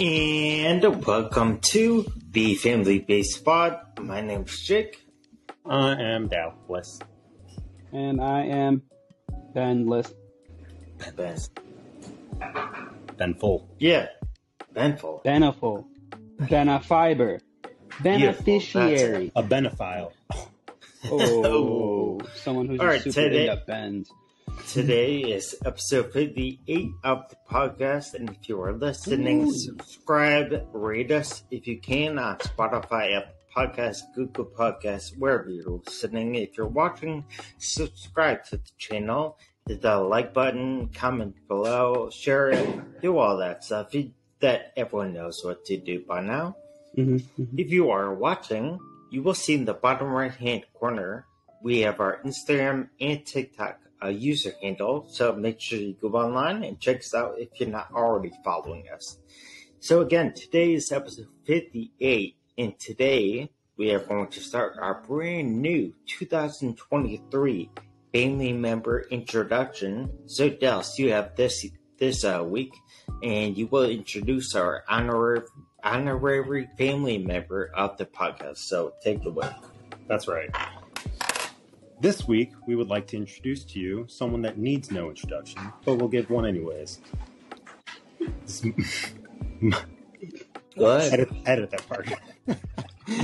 And welcome to the Family Based Pod. My name's Jake. I am Dallas. And I am Benless. Ben. Benful. Yeah, Benful. Beneful. Benefiber. Beneficiary. A benephile. Oh, someone who's Alright, super into bends. Today is episode 58 of the podcast, and if you are listening, subscribe, rate us if you can on Spotify, Apple Podcasts, Google Podcasts, wherever you're listening. If you're watching, subscribe to the channel, hit the like button, comment below, share it, do all that stuff that everyone knows what to do by now. If you are watching, you will see in the bottom right hand corner, we have our Instagram and TikTok user handle, so make sure you go online and check us out if you're not already following us. So again, today is episode 58, and today we are going to start our brand new 2023 family member introduction. So Dallas, you have this week, and you will introduce our honorary family member of the podcast. So take it away. That's right. This week, we would like to introduce to you someone that needs no introduction, but we'll give one anyways. Go ahead. Edit that part.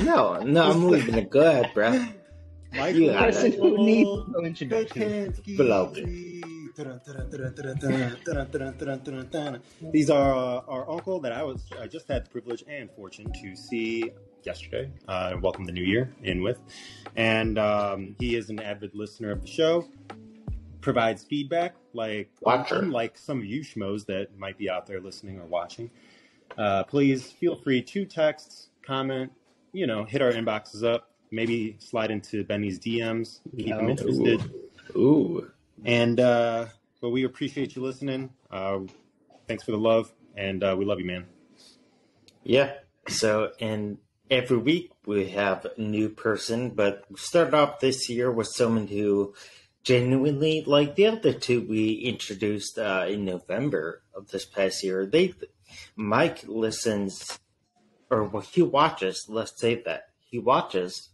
No, I'm leaving it. Go ahead, bro. The person who needs no introduction. These are our uncle that I just had the privilege and fortune to see yesterday. Welcome the new year in with. And he is an avid listener of the show, provides feedback like some of you schmoes that might be out there listening or watching. Please feel free to text, comment, hit our inboxes up, maybe slide into Benny's DMs, keep him interested. Ooh. And but we appreciate you listening. Thanks for the love, and we love you, man. Yeah. So, and every week we have a new person, but we started off this year with someone who genuinely, like the other two we introduced in November of this past year. Mike listens, he watches. Let's say that he watches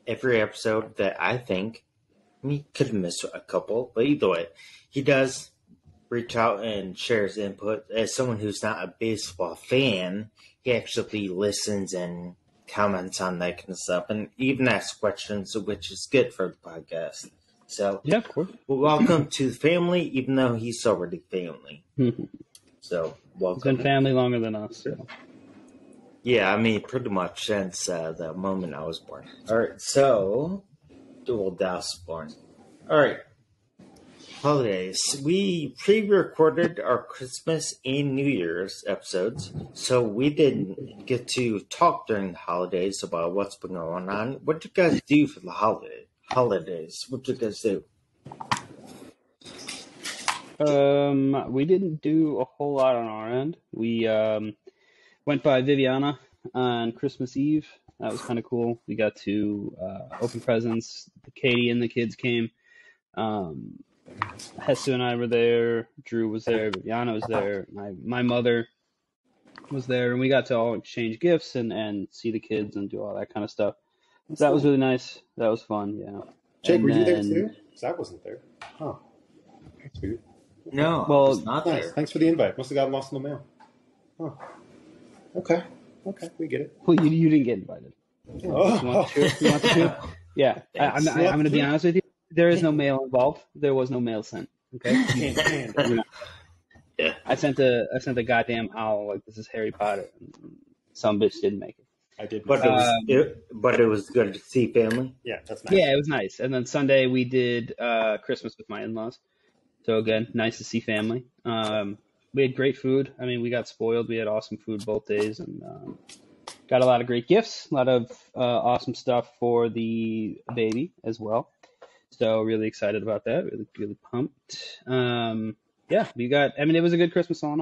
every episode that I think. He could have missed a couple, but either way, he does reach out and shares input. As someone who's not a baseball fan, he actually listens and comments on that kind of stuff, and even asks questions, which is good for the podcast. So, yeah, of course. Welcome to the family, even though he's already family. So, welcome. He's been family longer than us. So. Yeah, I mean, pretty much since the moment I was born. All right, so. Dallas born. All right. Holidays. We pre-recorded our Christmas and New Year's episodes, so we didn't get to talk during the holidays about what's been going on. What did you guys do for the holidays? What did you guys do? We didn't do a whole lot on our end. We went by Viviana on Christmas Eve. That was kind of cool. We got to open presents. Katie and the kids came. Hester and I were there. Drew was there. Viviana was there. My mother was there. And we got to all exchange gifts and see the kids and do all that kind of stuff. So that was really nice. That was fun, yeah. Jake, were you there too? Because I wasn't there. Oh, that's weird. No, well, I was not nice. there. Thanks for the invite. Must have gotten lost in the mail. Oh, okay, we get it. Well, you didn't get invited. Oh. You want the truth? Yeah, I'm going to be honest with you. There is no mail involved. There was no mail sent. Okay. Yeah. I sent a goddamn owl like this is Harry Potter. Some bitch didn't make it. I did, but it was good to see family. Yeah, that's nice. Yeah, it was nice. And then Sunday we did Christmas with my in-laws. So again, nice to see family. We had great food. I mean, we got spoiled. We had awesome food both days, and got a lot of great gifts. A lot of awesome stuff for the baby as well. So really excited about that. Really, really pumped. Yeah, it was a good Christmas all in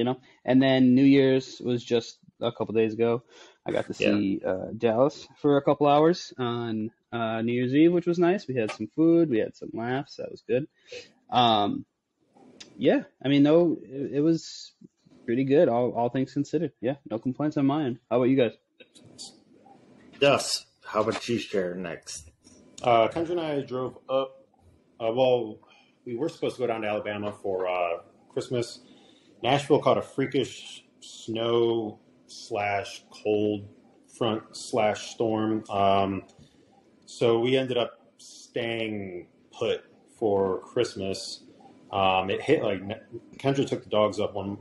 all, And then New Year's was just a couple days ago. I got to see Dallas for a couple hours on New Year's Eve, which was nice. We had some food. We had some laughs. That was good. It was Pretty good, all things considered. Yeah, no complaints on mine. How about you guys? Gus, how about you share next? Kendra and I drove up. Well, we were supposed to go down to Alabama for Christmas. Nashville caught a freakish snow / cold front / storm. So we ended up staying put for Christmas. It hit Kendra took the dogs up one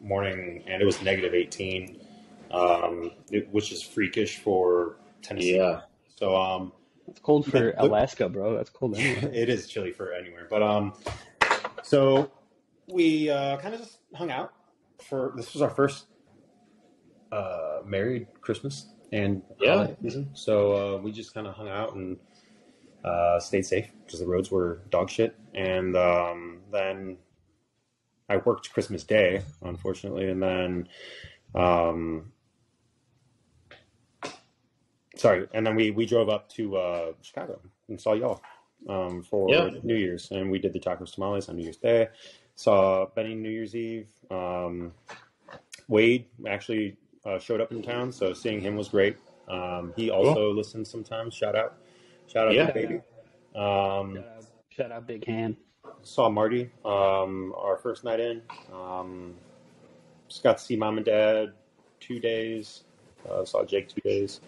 morning and it was -18, which is freakish for Tennessee. Yeah. So It's cold for Alaska, bro. That's cold anyway. it is chilly for anywhere. But so we kind of just hung out this was our first married Christmas and holiday season. So we just kind of hung out and stayed safe because the roads were dog shit. And then I worked Christmas Day, unfortunately, and then we drove up to Chicago and saw y'all for New Year's, and we did the tacos tamales on New Year's Day. Saw Benny New Year's Eve. Wade actually showed up in town, so seeing him was great. He also listens sometimes. Shout out to baby. Shout out Big Hand. Saw Marty our first night in. Just got to see mom and dad 2 days. Saw Jake 2 days.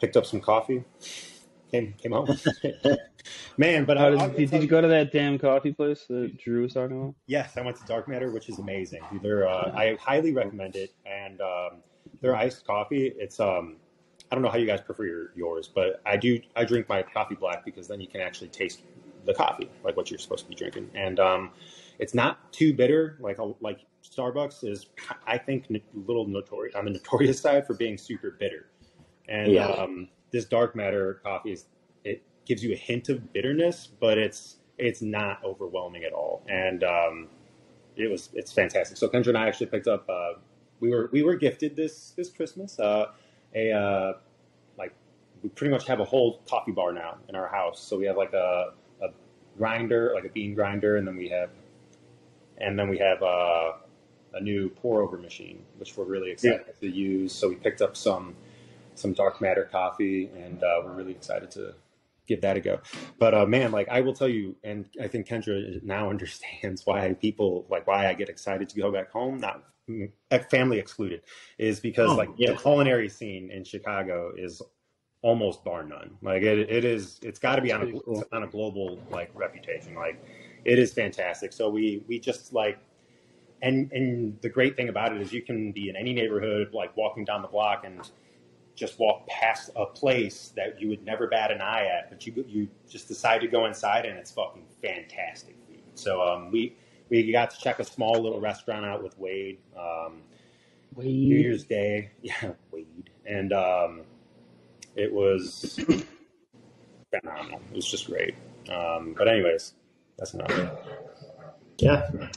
Picked up some coffee. Came home. Man, but did you go to that damn coffee place that Drew was talking about? Yes, I went to Dark Matter, which is amazing. I highly recommend it, and their iced coffee. It's I don't know how you guys prefer yours, but I drink my coffee black because then you can actually taste the coffee, like what you're supposed to be drinking, and it's not too bitter like Starbucks is. I think a little notorious on the notorious side for being super bitter, and this Dark Matter coffee it gives you a hint of bitterness, but it's not overwhelming at all, and it's fantastic. So Kendra and I actually picked up. We were gifted this Christmas we pretty much have a whole coffee bar now in our house. So we have like a grinder, like a bean grinder, and then we have a new pour over machine, which we're really excited to use. So we picked up some Dark Matter coffee, and we're really excited to give that a go. But man, I will tell you, and I think Kendra now understands why I get excited to go back home, not family excluded, is because the culinary scene in Chicago is almost bar none. It's got to be on a global reputation. It is fantastic. So we just and the great thing about it is you can be in any neighborhood, walking down the block and just walk past a place that you would never bat an eye at, but you just decide to go inside and it's fucking fantastic food. So we got to check a small little restaurant out with Wade. New Year's Day, Wade, and it was phenomenal. It was just great. But anyways, that's enough. Yeah, it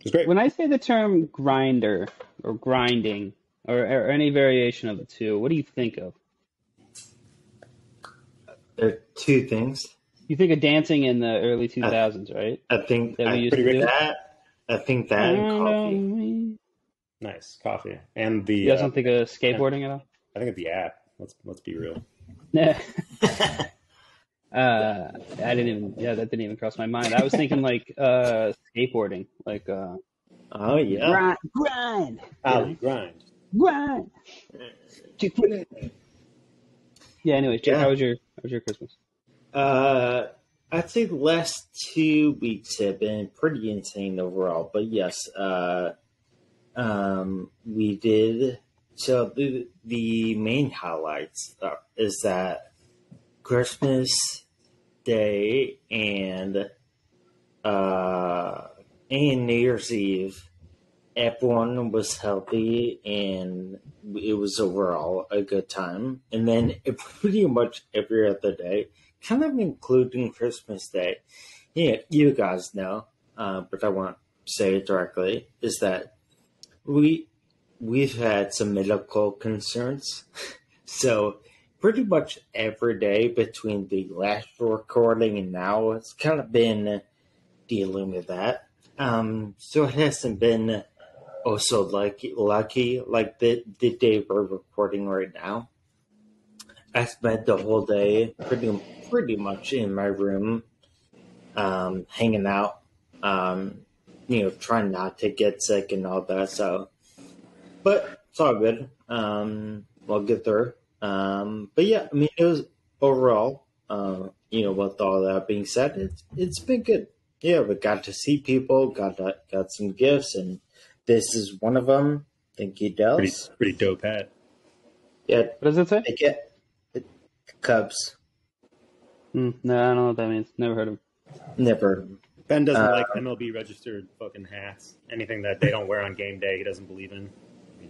was great. When I say the term grinder or grinding or any variation of the two, what do you think of? There are two things. You think of dancing in the early 2000s, right? I think that we used to do that. I think that and coffee. Nice coffee, and the. You guys don't think of skateboarding at all? I think of the app. Let's be real. Yeah. That didn't even cross my mind. I was thinking skateboarding, oh yeah, grind, grind. Yeah. Anyways, Jake, how was your Christmas? I'd say the last 2 weeks have been pretty insane overall. But yes, we did. So the main highlights is that Christmas Day and New Year's Eve, everyone was healthy and it was overall a good time. And then pretty much every other day, kind of including Christmas Day, you guys know, but I won't say it directly, is that we've had some medical concerns. So pretty much every day between the last recording and now, it's kind of been dealing with that. So it hasn't been so lucky like the day we're recording right now. I spent the whole day pretty much in my room, hanging out, trying not to get sick and all that. So, but it's all good. We'll get through. But yeah, I mean, it was overall, with all that being said, it's been good. Yeah, we got to see people, got some gifts, and this is one of them. Thank you, Dels. Pretty dope hat. Yeah. What does it say? The Cubs. No, I don't know what that means. Never heard of it. Never. Ben doesn't like MLB registered fucking hats. Anything that they don't wear on game day, he doesn't believe in.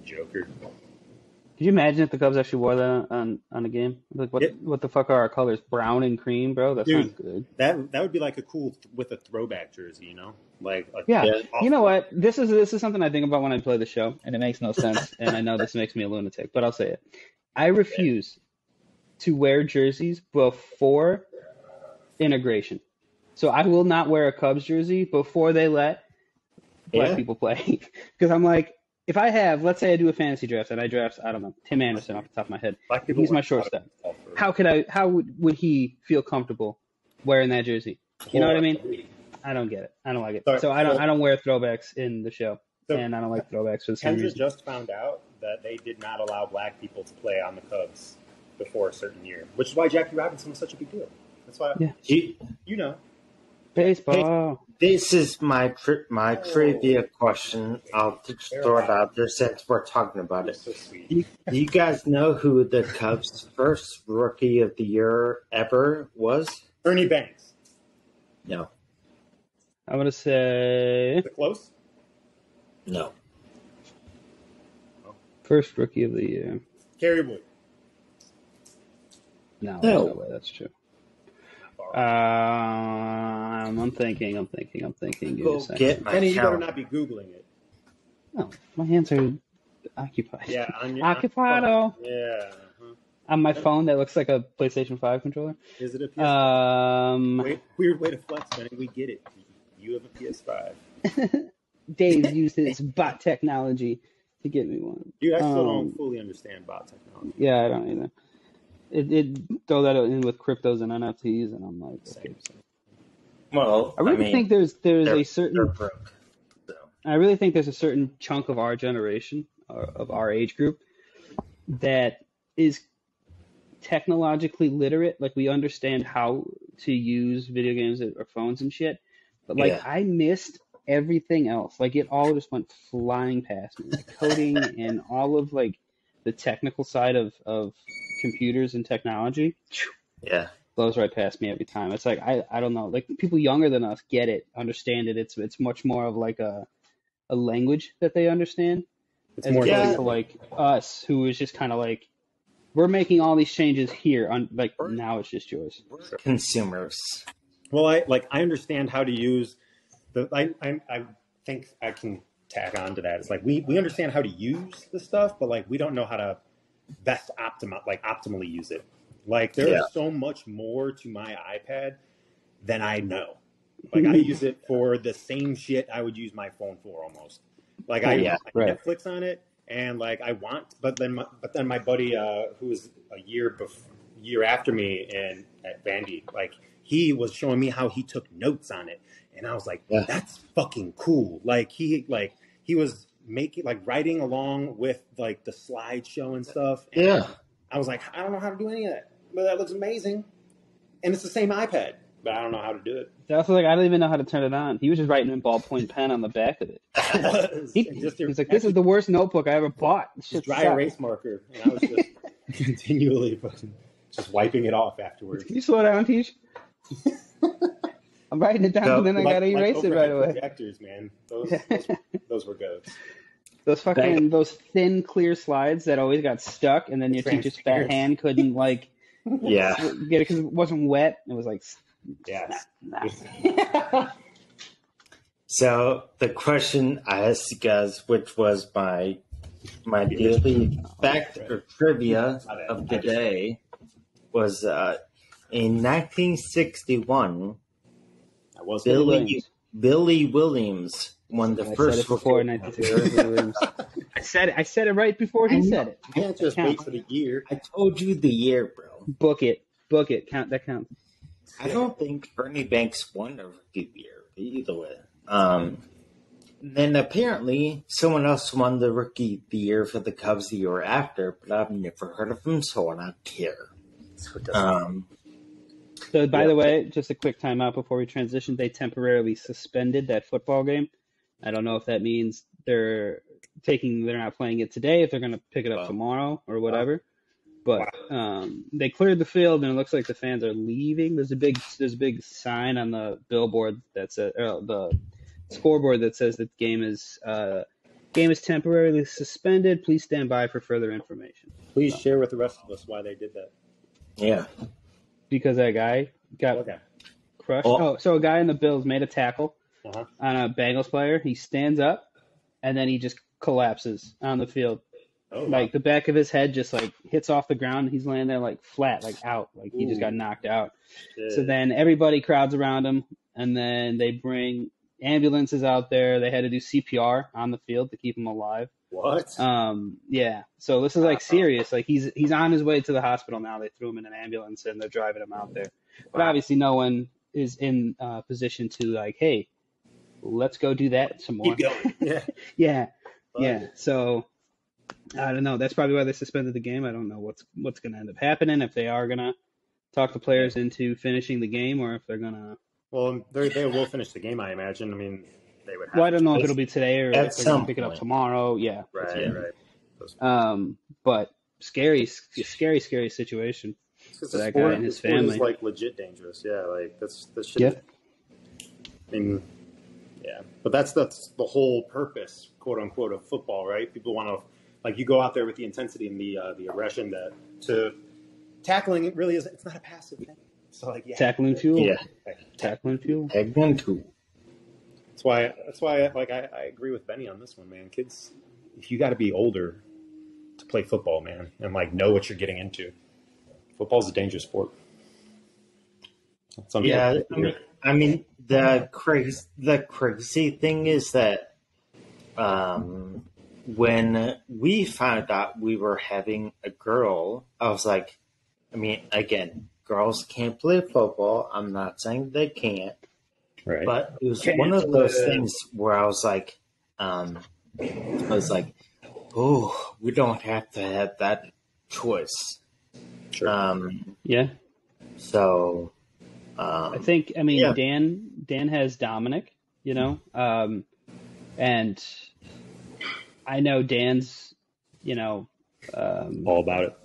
Joker. Could you imagine if the Cubs actually wore that on a game? Like, what the fuck are our colors? Brown and cream, bro? That sounds good. That would be like a cool with a throwback jersey, Like You know what? This is something I think about when I play the show, and it makes no sense. And I know this makes me a lunatic, but I'll say it. I refuse to wear jerseys before integration. So I will not wear a Cubs jersey before they let black people play. Because I'm like, if I have, let's say I do a fantasy draft and I draft, I don't know, Tim Anderson off the top of my head. He's my shortstop. How would he feel comfortable wearing that jersey? You know what I mean? I don't get it. I don't like it. So I don't wear throwbacks in the show. And I don't like throwbacks for the same reason. Kendra just found out that they did not allow black people to play on the Cubs before a certain year, which is why Jackie Robinson was such a big deal. That's why, Baseball. Hey, this is my trivia question. I'll just throw it out there since we're talking about it. So sweet. Do you guys know who the Cubs' first rookie of the year ever was? Ernie Banks. No. I'm going to say... Is it close? No. First rookie of the year. Kerry Wood. No way that's true. I'm thinking. Go get my Kenny, you better not be Googling it. No, my hands are occupied. Yeah, Occupado. Yeah. On my phone that looks like a PlayStation 5 controller. Is it a PS5? Weird way to flex, man. We get it. You have a PS5. Dave used his bot technology to get me one. Dude, I still don't fully understand bot technology. Yeah, I don't either. It throw that in with cryptos and NFTs, and I'm like, okay. Well, I really think there's a certain. broke, so. I really think there's a certain chunk of our generation, of our age group, that is technologically literate. Like, we understand how to use video games or phones and shit. But I missed everything else. Like, it all just went flying past me. Like, coding and all of like the technical side of computers and technology. Yeah. Blows right past me every time. It's like I don't know. Like, people younger than us get it, understand it. It's much more of like a language that they understand. It's as more opposed to like us, who is just kind of like, we're making all these changes here. Now it's just yours. We're consumers. Well, I understand how to use the. I think I can tag on to that. It's like we understand how to use the stuff, but like we don't know how to best optimally use it. Like, there is so much more to my iPad than I know. Like, I use it for the same shit I would use my phone for almost. Like, I Netflix on it, and like but then my buddy who was a year after me at Vandy, like, he was showing me how he took notes on it, and I was like, that's fucking cool. Like, he was making, like, writing along with like the slideshow and stuff. And I was like, I don't know how to do any of that, but that looks amazing, and it's the same iPad, but I don't know how to do it. That's like, I don't even know how to turn it on. He was just writing in ballpoint pen on the back of it. He's like, this is the worst notebook I ever bought. Just dry erase marker, and I was just continually fucking just wiping it off afterwards. Can you slow down, Teach? I'm writing it down, and then I gotta erase it right away. Projectors, man, those were goats. Those thin, clear slides that always got stuck, and then your teacher's fat hand couldn't get it because it wasn't wet. It was like, So the question I asked you guys, which was my daily fact or trivia of the day, was in 1961, Billy Williams won the first. Said it before 1960. I said it right before he said it. You can't just wait for the year. I told you the year, bro. Book it. Count that counts. I don't think Ernie Banks won a rookie year either way. Then apparently someone else won the rookie the year for the Cubs the year after, but I've never heard of him, so I don't care. So, by the way, just a quick timeout before we transition. They temporarily suspended that football game. I don't know if that means they're not playing it today, if they're going to pick it up tomorrow or whatever. But they cleared the field, and it looks like the fans are leaving. There's a big sign on the billboard that says, the scoreboard that says that the game is temporarily suspended. Please stand by for further information. Please share with the rest of us why they did that. Yeah. Because that guy got crushed. So a guy in the Bills made a tackle on a Bengals player. He stands up, and then he just collapses on the field. Like the back of his head just like hits off the ground. He's laying there like flat, like out, like he just got knocked out. Shit. So then everybody crowds around him, and then they bring ambulances out there. They had to do CPR on the field to keep him alive. What? Yeah. So this is like serious. Like he's on his way to the hospital now. They threw him in an ambulance and they're driving him out there. But obviously no one is in position to like, hey, let's go do that some more. Keep going. Yeah. Yeah. So I don't know. That's probably why they suspended the game. I don't know what's going to end up happening, if they are going to talk the players into finishing the game or if they're going to. Well, they will finish the game, I imagine. I mean, they would have I don't know if it'll be today or if they're going to pick it up point. tomorrow. Yeah. Right. But scary situation for that guy and his family. Is like legit dangerous. Yeah, like that's shit. Yeah. I mean, yeah, but that's the whole purpose, quote unquote, of football, right? People want to like you go out there with the intensity and the aggression to tackling. It really is. It's not a passive thing. So like tackling fuel. Yeah, tackling fuel. Tackling fuel. That's why like I agree with Benny on this one, man. Kids, if you got to be older to play football, man, and like know what you're getting into. Football's a dangerous sport. Yeah, I mean the crazy thing is that when we found out we were having a girl, I was like, I mean, again, girls can't play football. I'm not saying they can't, right? But it was one of those things where I was like, oh, we don't have to have that choice. Sure. Yeah. So, I think, Dan has Dominic, and I know Dan's, all about it.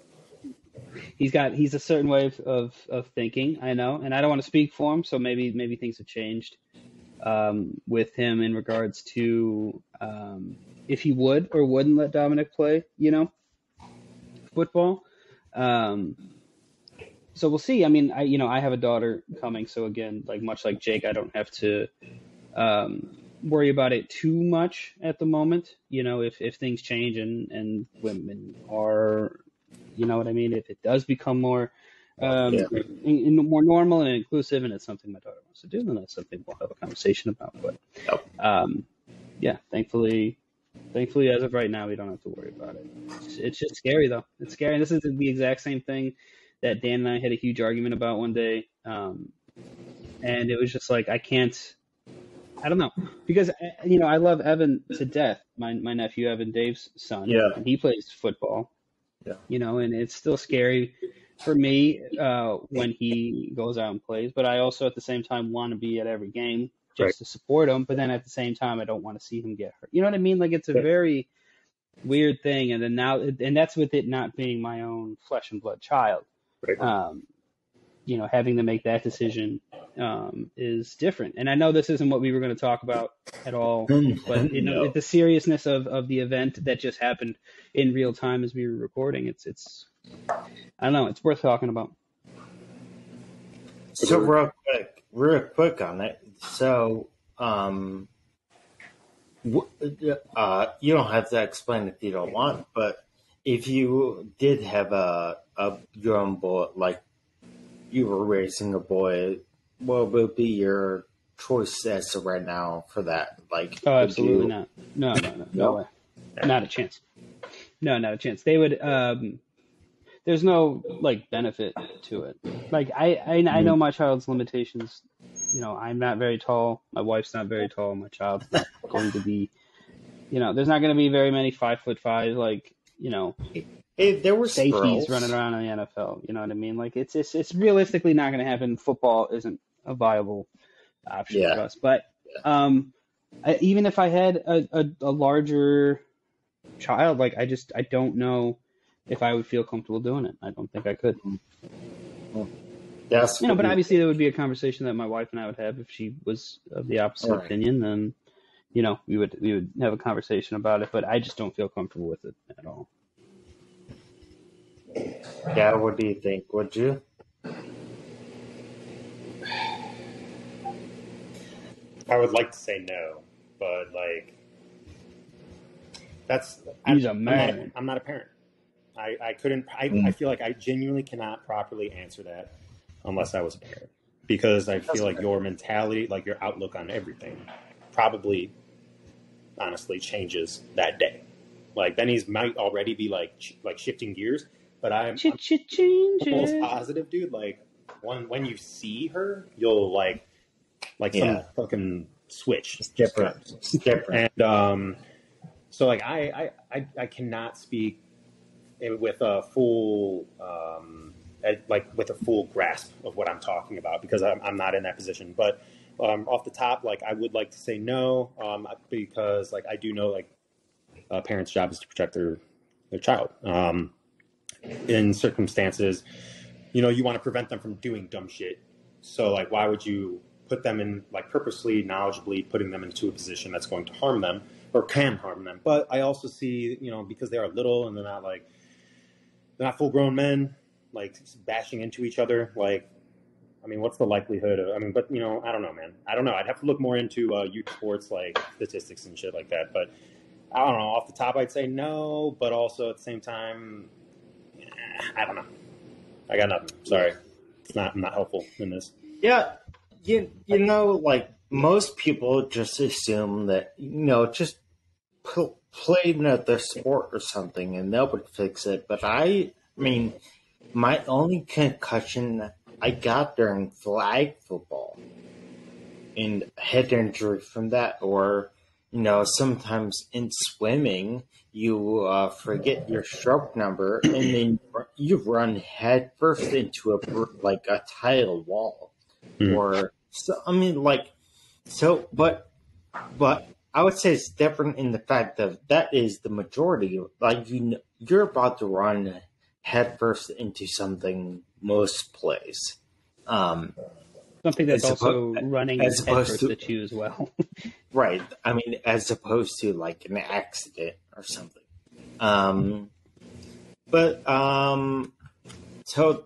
He's a certain way of thinking, I know, and I don't want to speak for him. So maybe things have changed, with him in regards to, if he would or wouldn't let Dominic play, football. So we'll see. I mean, I have a daughter coming, so again, like much like Jake, I don't have to worry about it too much at the moment. If things change and women are, what I mean, if it does become more more normal and inclusive, and it's something my daughter wants to do, then that's something we'll have a conversation about. But thankfully, as of right now, we don't have to worry about it. It's just scary, though. It's scary. And this is the exact same thing that Dan and I had a huge argument about one day. And it was just like, I don't know. Because, I love Evan to death, my nephew, Evan, Dave's son. Yeah. And he plays football. Yeah. And it's still scary for me when he goes out and plays. But I also, at the same time, want to be at every game just to support him, but then at the same time, I don't want to see him get hurt. You know what I mean? Like, it's a very weird thing, and then and that's with it not being my own flesh and blood child. Right. Having to make that decision is different. And I know this isn't what we were going to talk about at all, but the seriousness of the event that just happened in real time as we were recording, it's I don't know, it's worth talking about. So real quick on it. So, you don't have to explain if you don't want, but if you did have your own boy, like you were raising a boy, what would be your choice as of right now for that. Like, Oh, would absolutely you? not. No No? way. Not a chance. No, not a chance. They would. There's no like benefit to it. Like I know my child's limitations. You know, I'm not very tall. My wife's not very tall. My child's not going to be. You know, there's not going to be very many 5'5" like Hey, there were safeties squirrels. running around in the NFL. You know what I mean? Like it's realistically not going to happen. Football isn't a viable option for Yeah. us. But even if I had a larger child, like I don't know if I would feel comfortable doing it. I don't think I could. That's But obviously there would be a conversation that my wife and I would have if she was of the opposite Right. opinion. Then we would have a conversation about it. But I just don't feel comfortable with it at all. Yeah, what do you think? Would you? I would like to say no, but like He's a man. I'm not a parent. I couldn't. I feel like I genuinely cannot properly answer that unless I was a parent, because I feel like your mentality, like your outlook on everything, probably honestly changes that day. Like Benny's might already be like shifting gears, but I'm almost positive, dude. Like when you see her, you'll like some fucking switch. It's different. It's different. And so like I cannot speak with a full with a full grasp of what I'm talking about, because I'm not in that position. But off the top, like I would like to say no, because like I do know like a parent's job is to protect their child. In circumstances, you want to prevent them from doing dumb shit. So like, why would you put them in, like, purposely, knowledgeably putting them into a position that's going to harm them or can harm them? But I also see, because they are little and they're not full grown men, like bashing into each other. Like, I mean, what's the likelihood of, but I don't know, man. I don't know. I'd have to look more into youth sports, like statistics and shit like that. But I don't know. Off the top, I'd say no, but also at the same time, I don't know. I got nothing. Sorry. I'm not helpful in this. Yeah. Like most people just assume that, just play another sport or something and that would fix it. But I mean, my only concussion I got during flag football and head injury from that, or, sometimes in swimming, you forget your stroke number and then you run head first into a tile wall. Or so, but I would say it's different in the fact that is the majority. Like, you're about to run headfirst into something most plays. Something that's also running headfirst at you as well. Right. I mean, as opposed to like an accident or something. So.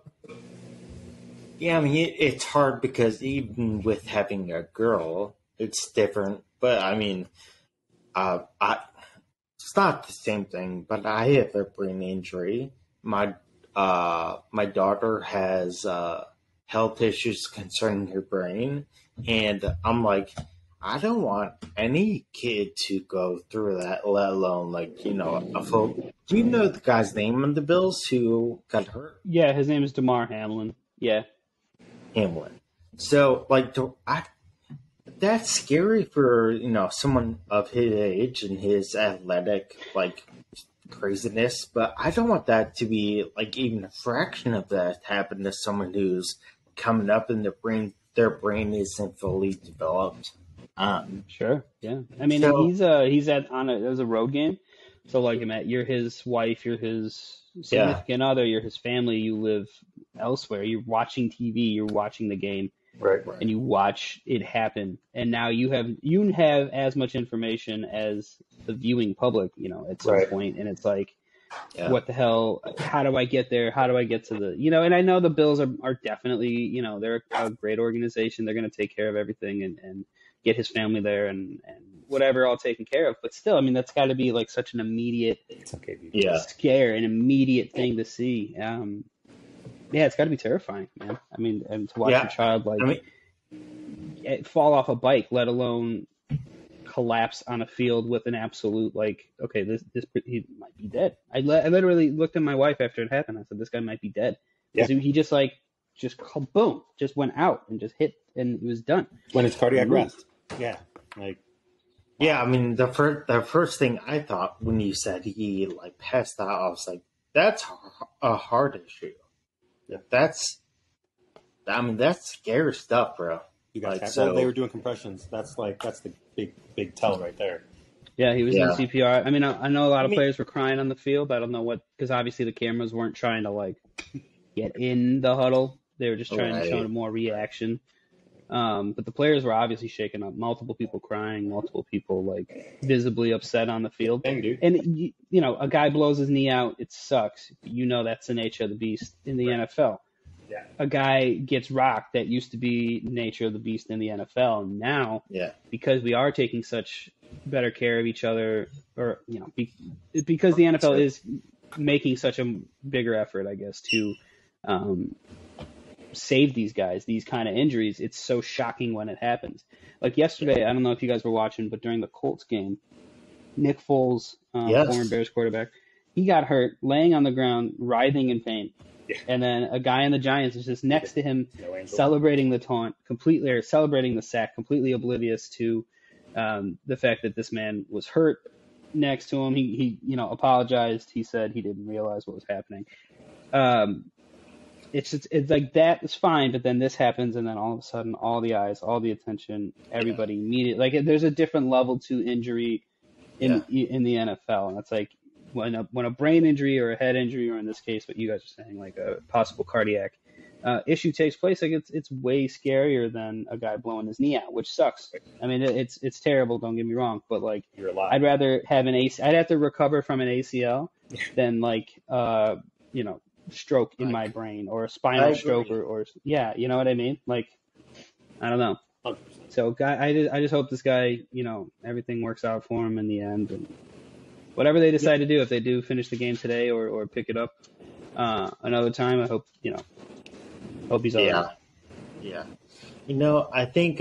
Yeah, I mean, it's hard because even with having a girl, it's different. But I mean, it's not the same thing. But I have a brain injury. My daughter has health issues concerning her brain, and I'm like, I don't want any kid to go through that, let alone a full. Do you know the guy's name on the Bills who got hurt? Yeah, his name is DeMar Hamlin. Yeah. Hamlin. So, that's scary for, someone of his age and his athletic, craziness. But I don't want that to be, even a fraction of that happen to someone who's coming up and their brain isn't fully developed. Sure, yeah. I mean, he's on a road game. So, Matt, you're his wife, you're his significant other, you're his family, you live elsewhere, you're watching TV, you're watching the game, right. And you watch it happen, and now you have as much information as the viewing public, at some point, and it's like, what the hell, how do I get there, how do I get to the, and I know the Bills are definitely, they're a great organization, they're going to take care of everything and get his family there and whatever all taken care of, but still, I mean, that's got to be such an immediate scare, an immediate thing to see. It's got to be terrifying, man. I mean, and to watch your child fall off a bike, let alone collapse on a field with an absolute okay, this he might be dead. I literally looked at my wife after it happened. I said, this guy might be dead because he just boom, just went out and just hit and it was done. When it's cardiac arrest. Yeah, yeah. I mean, the first thing I thought when you said he passed out, I was like, that's a heart issue. Yeah. That's scary stuff, bro. You guys they were doing compressions. That's the big tell right there. Yeah, he was in CPR. I mean, I know a lot of players were crying on the field. I don't know because obviously the cameras weren't trying to get in the huddle. They were just trying to show more reaction. But the players were obviously shaken up. Multiple people crying, multiple people visibly upset on the field. Dang, dude. And a guy blows his knee out. It sucks. That's the nature of the beast in the NFL. Yeah. A guy gets rocked. That used to be nature of the beast in the NFL. Now, because we are taking such better care of each other, or because the NFL is making such a bigger effort, I guess, to save these guys, these kind of injuries. It's so shocking when it happens. Like yesterday, I don't know if you guys were watching, but during the Colts game, Nick Foles, former Bears quarterback, he got hurt, laying on the ground, writhing in pain. Yeah. And then a guy in the Giants is just next to him, celebrating the taunt, or celebrating the sack, completely oblivious to the fact that this man was hurt next to him. He apologized. He said he didn't realize what was happening. It's like that is fine, but then this happens, and then all of a sudden, all the eyes, all the attention, everybody immediately there's a different level to injury in the NFL, and it's like when a brain injury or a head injury, or in this case, what you guys are saying, like a possible cardiac issue takes place, it's way scarier than a guy blowing his knee out, which sucks. I mean, it's terrible. Don't get me wrong, but you're alive. I'd rather have I'd have to recover from an ACL than stroke in my brain or a spinal stroke or you know what I mean? I don't know. 100%. So I just hope this guy, everything works out for him in the end, and whatever they decide to do, if they do finish the game today or pick it up another time, I hope he's all right. Yeah. I think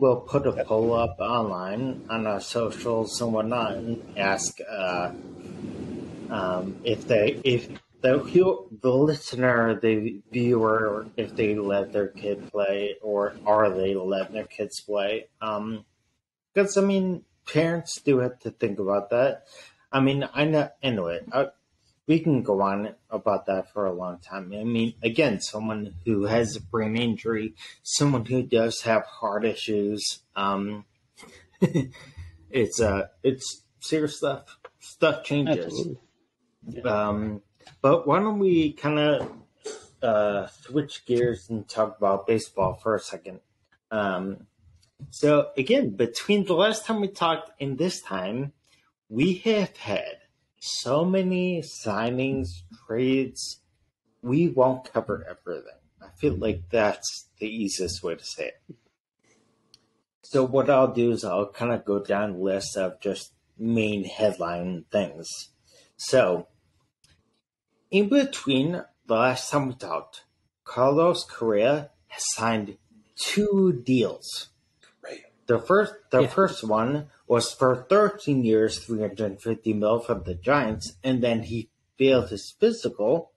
we'll put a poll up online on our socials and whatnot and ask if the listener, the viewer, if they let their kid play, or are they letting their kids play? Because parents do have to think about that. I know. Anyway, we can go on about that for a long time. Again, someone who has a brain injury, someone who does have heart issues, it's serious stuff. Stuff changes. Absolutely. But why don't we kind of switch gears and talk about baseball for a second? So again, between the last time we talked and this time, we have had so many signings, trades. We won't cover everything. I feel like that's the easiest way to say it. So what I'll do is I'll kind of go down a list of just main headline things. So in between the last time we talked, Carlos Correa has signed 2 deals. Right. The first one was for 13 years, $350 million from the Giants, and then he failed his physical.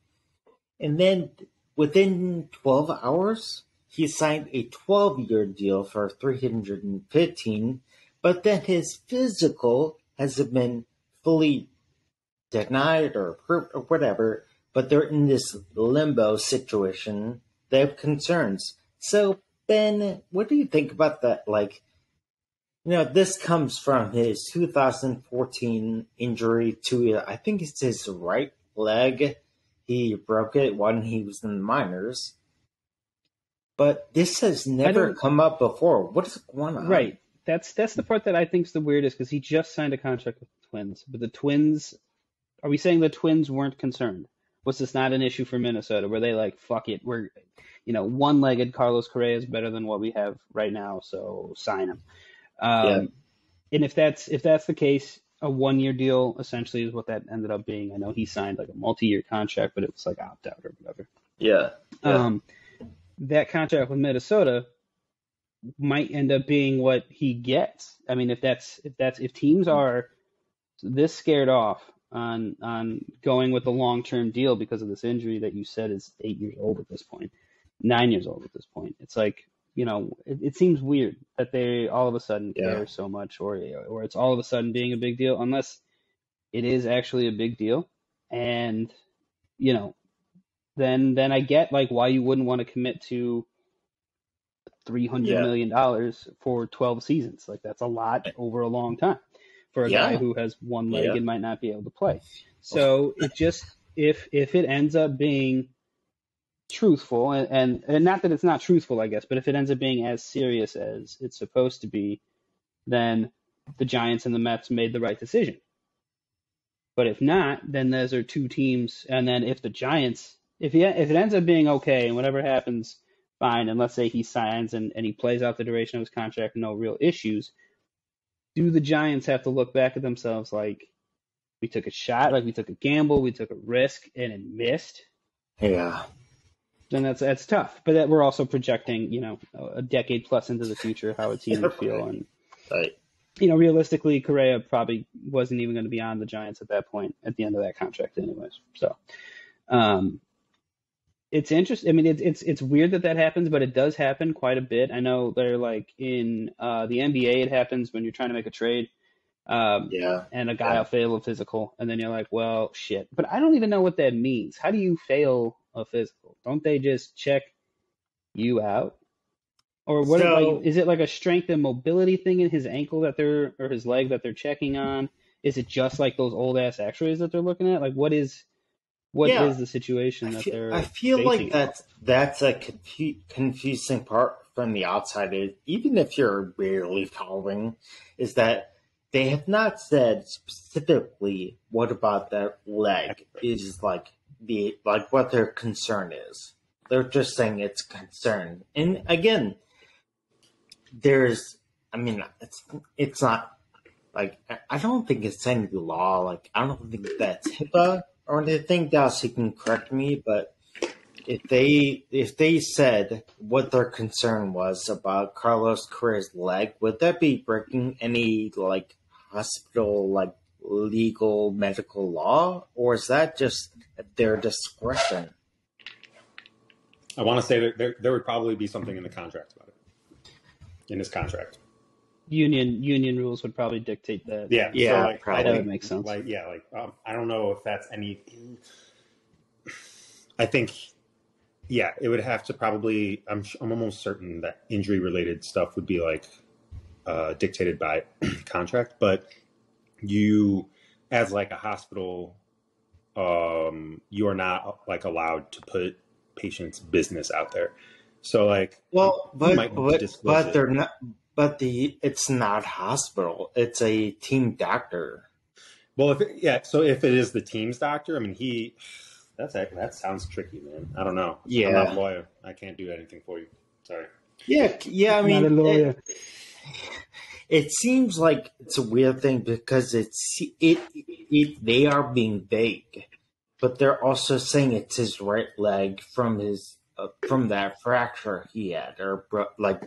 And then within 12 hours, he signed a 12-year deal for $315, but then his physical hasn't been fully denied or approved or whatever, but they're in this limbo situation. They have concerns. So, Ben, what do you think about that? This comes from his 2014 injury to, I think it's his right leg. He broke it when he was in the minors. But this has never come up before. What is going on? Right. That's the part that I think is the weirdest, because he just signed a contract with the Twins. But the Twins, are we saying the Twins weren't concerned? Was this not an issue for Minnesota? Were they fuck it, we're, one-legged Carlos Correa is better than what we have right now, so sign him. And if that's the case, a 1-year deal essentially is what that ended up being. I know he signed a multi-year contract, but it was opt-out or whatever. Yeah. That contract with Minnesota, might end up being what he gets. I mean, if teams are this scared off on going with the long-term deal because of this injury that you said is 8 years old at this point, 9 years old at this point, it's like, it seems weird that they all of a sudden care so much, or it's all of a sudden being a big deal, unless it is actually a big deal. And then I get like why you wouldn't want to commit to $300 million for 12 seasons. Like, that's a lot over a long time for a guy who has one leg and might not be able to play. So it just, if it ends up being truthful, and not that it's not truthful, I guess, but if it ends up being as serious as it's supposed to be, then the Giants and the Mets made the right decision. But if not, then those are two teams. And then if the Giants, if it ends up being okay and whatever happens, fine. And let's say he signs and he plays out the duration of his contract, no real issues. Do the Giants have to look back at themselves like, we took a shot, like we took a gamble, we took a risk, and it missed? Yeah. Then that's tough. But that we're also projecting, a decade plus into the future how a team would feel. And right. Realistically, Correa probably wasn't even going to be on the Giants at that point at the end of that contract anyways. So it's interesting. I mean, it's weird that happens, but it does happen quite a bit. I know they're like in the NBA, it happens when you're trying to make a trade. And a guy will fail a physical, and then you're like, well, shit. But I don't even know what that means. How do you fail a physical? Don't they just check you out? Or what? Is it like a strength and mobility thing in his ankle or his leg that they're checking on? Is it just like those old ass X-rays that they're looking at? Like, what is the situation that they're? I feel like that's a confusing part from the outside. Even if you're barely following, is that they have not said specifically what about that leg is like what their concern is. They're just saying it's concern. And again, it's not like, I don't think it's any law. Like, I don't think that's HIPAA or anything else. You can correct me, but if they said what their concern was about Carlos Correa's leg, would that be breaking any like hospital like legal medical law, or is that just at their discretion? I want to say that there would probably be something in the contract about it. In his contract, union rules would probably dictate that. Yeah, so probably that would make sense. I don't know if that's any. I think, it would have to probably. I'm almost certain that injury related stuff would be like dictated by contract, but you, as like a hospital, you are not like allowed to put patients' business out there. So like, but they're not. But it's not hospital. It's a team doctor. Well, so if it is the team's doctor, I mean, that sounds tricky, man. I don't know. Yeah, I'm not a lawyer. I can't do anything for you. Sorry. Yeah. I mean, not a lawyer. It seems like it's a weird thing because they are being vague, but they're also saying it's his right leg from that fracture he had, or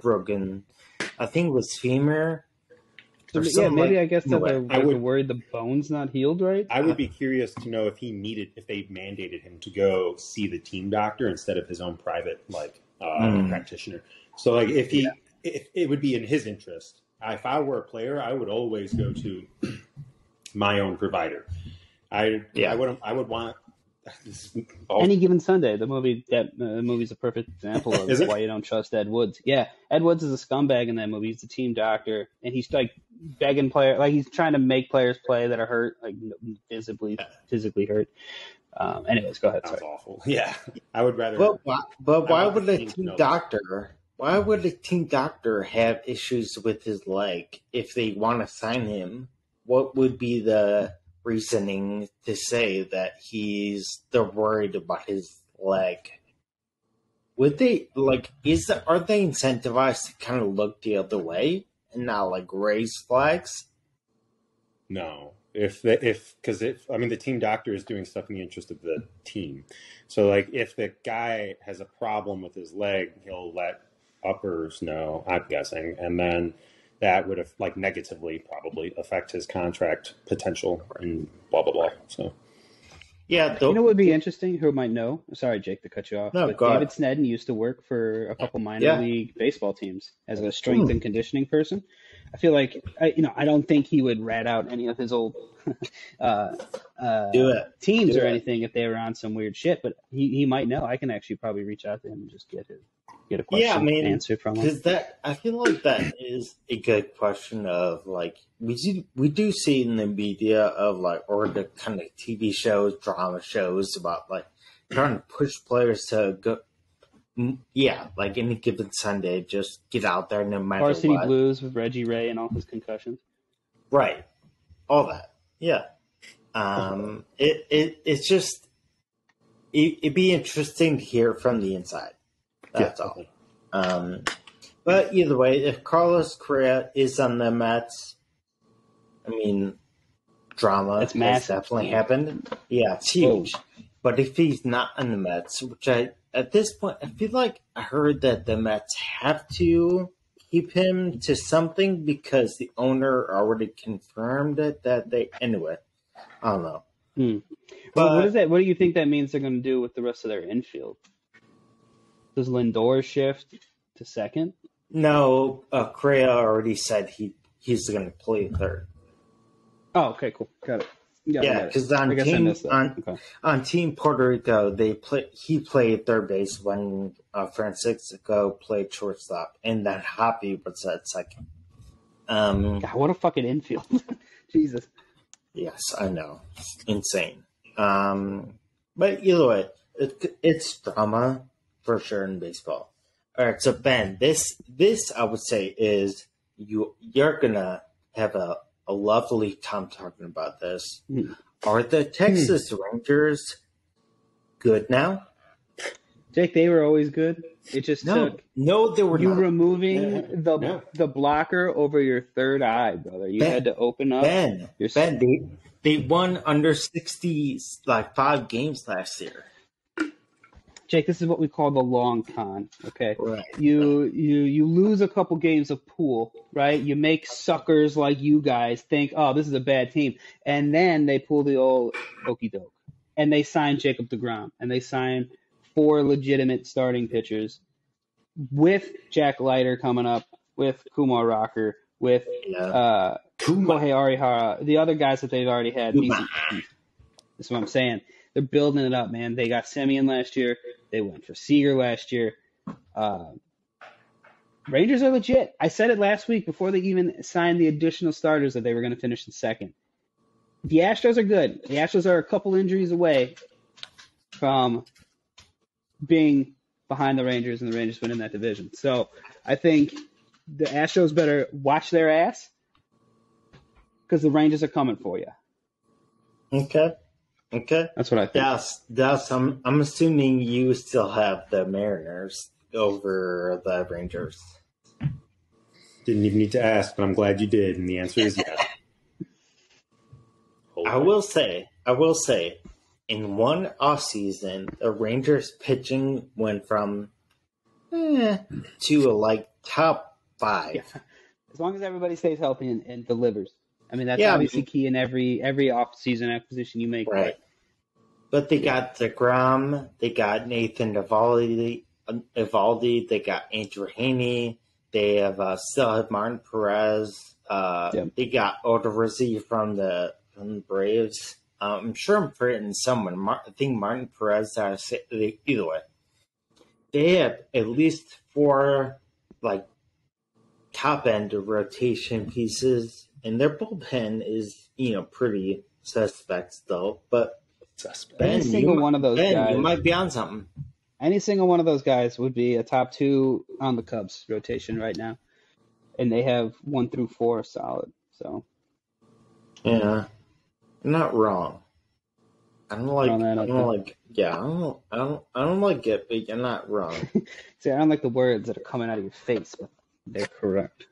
broken. I think it was femur. Maybe I guess that they're worried the bone's not healed right. I would be curious to know if they mandated him to go see the team doctor instead of his own private practitioner. So like if it would be in his interest. If I were a player, I would always go to my own provider. I would want. Any Given Sunday, the movie's a perfect example of why you don't trust Ed Woods. Yeah, Ed Woods is a scumbag in that movie. He's the team doctor, and he's like begging players, like he's trying to make players play that are hurt, like physically hurt. Anyways, go ahead. That's awful. Yeah, I would rather. But why would a team doctor? Why would a team doctor have issues with his leg if they want to sign him? What would be the reasoning to say that they're worried about his leg? Would they are they incentivized to kind of look the other way and not like raise flags? No. The team doctor is doing stuff in the interest of the team. So like if the guy has a problem with his leg, he'll let uppers, no, I'm guessing. And then that would have like negatively probably affect his contract potential and blah, blah, blah. So, Yeah, You know what would be interesting? Who might know? Sorry, Jake, to cut you off. No, But go David ahead. Snedden used to work for a couple minor Yeah. league baseball teams as a strength and conditioning person. I feel like I don't think he would rat out any of his old Do it. teams Do or it. anything if they were on some weird shit. But he might know. I can actually probably reach out to him and just get a question Yeah, I mean, answered from him. because I feel like that is a good question of like we do see in the media of like or the kind of TV shows, drama shows about like trying to push players to go. Yeah, like any given Sunday, just get out there no matter Varsity what. Blues with Reggie Ray and all his concussions. Right, all that. Yeah, it's just it'd be interesting to hear from the inside. That's all. But either way, if Carlos Correa is on the Mets, I mean, drama It's has massive. definitely happened. Yeah, it's huge. But if he's not on the Mets, which at this point, I feel like I heard that the Mets have to keep him to something because the owner already confirmed it that they, anyway, I don't know. But what is that? What do you think that means they're going to do with the rest of their infield? Does Lindor shift to second? No, Correa already said he's going to play third. Oh, okay, cool, got it. Yeah, because on Team Puerto Rico, he played third base when Francisco played shortstop, and then Hoppy was at second. God, what a fucking infield! Jesus. Yes, I know, it's insane. But either way, it's drama for sure in baseball. All right, so Ben, this I would say is you're gonna have a lovely time talking about this. Are the Texas Rangers good now? Jake, they were always good. It just took they were not. removing the blocker over your third eye, brother. You had to open up. Ben, they won under 60 like 5 games last year. Jake, this is what we call the long con. Okay, right. You lose a couple games of pool, right? You make suckers like you guys think, oh, this is a bad team, and then they pull the old okey doke, and they sign Jacob deGrom, and they sign 4 legitimate starting pitchers with Jack Leiter coming up, with Kumar Rocker, with Kohei Arihara, the other guys that they've already had. That's what I'm saying. They're building it up, man. They got Semien last year. They went for Seager last year. Rangers are legit. I said it last week before they even signed the additional starters that they were going to finish in second. The Astros are good. The Astros are a couple injuries away from being behind the Rangers and the Rangers winning that division. So I think the Astros better watch their ass because the Rangers are coming for you. Okay. That's what I think. That's I'm assuming you still have the Mariners over the Rangers. Didn't even need to ask, but I'm glad you did, and the answer is yes. I will say, in one offseason, the Rangers pitching went from to like top 5. Yeah. As long as everybody stays healthy and delivers. I mean, that's obviously key in every off-season acquisition you make. Right. But they got DeGrom, they got Nathan Eovaldi, they got Andrew Heaney, they have still have Martin Perez, they got Odorizzi from the Braves. I'm sure I'm forgetting someone. I think Martin Perez. Either way, they have at least 4 like top end rotation pieces, and their bullpen is pretty suspect still. But Any single one of those guys, you might be on something. Any single one of those guys would be a top 2 on the Cubs rotation right now, and they have 1 through 4 solid. So yeah, not wrong. I don't like it, but you're not wrong. See, I don't like the words that are coming out of your face, but they're correct.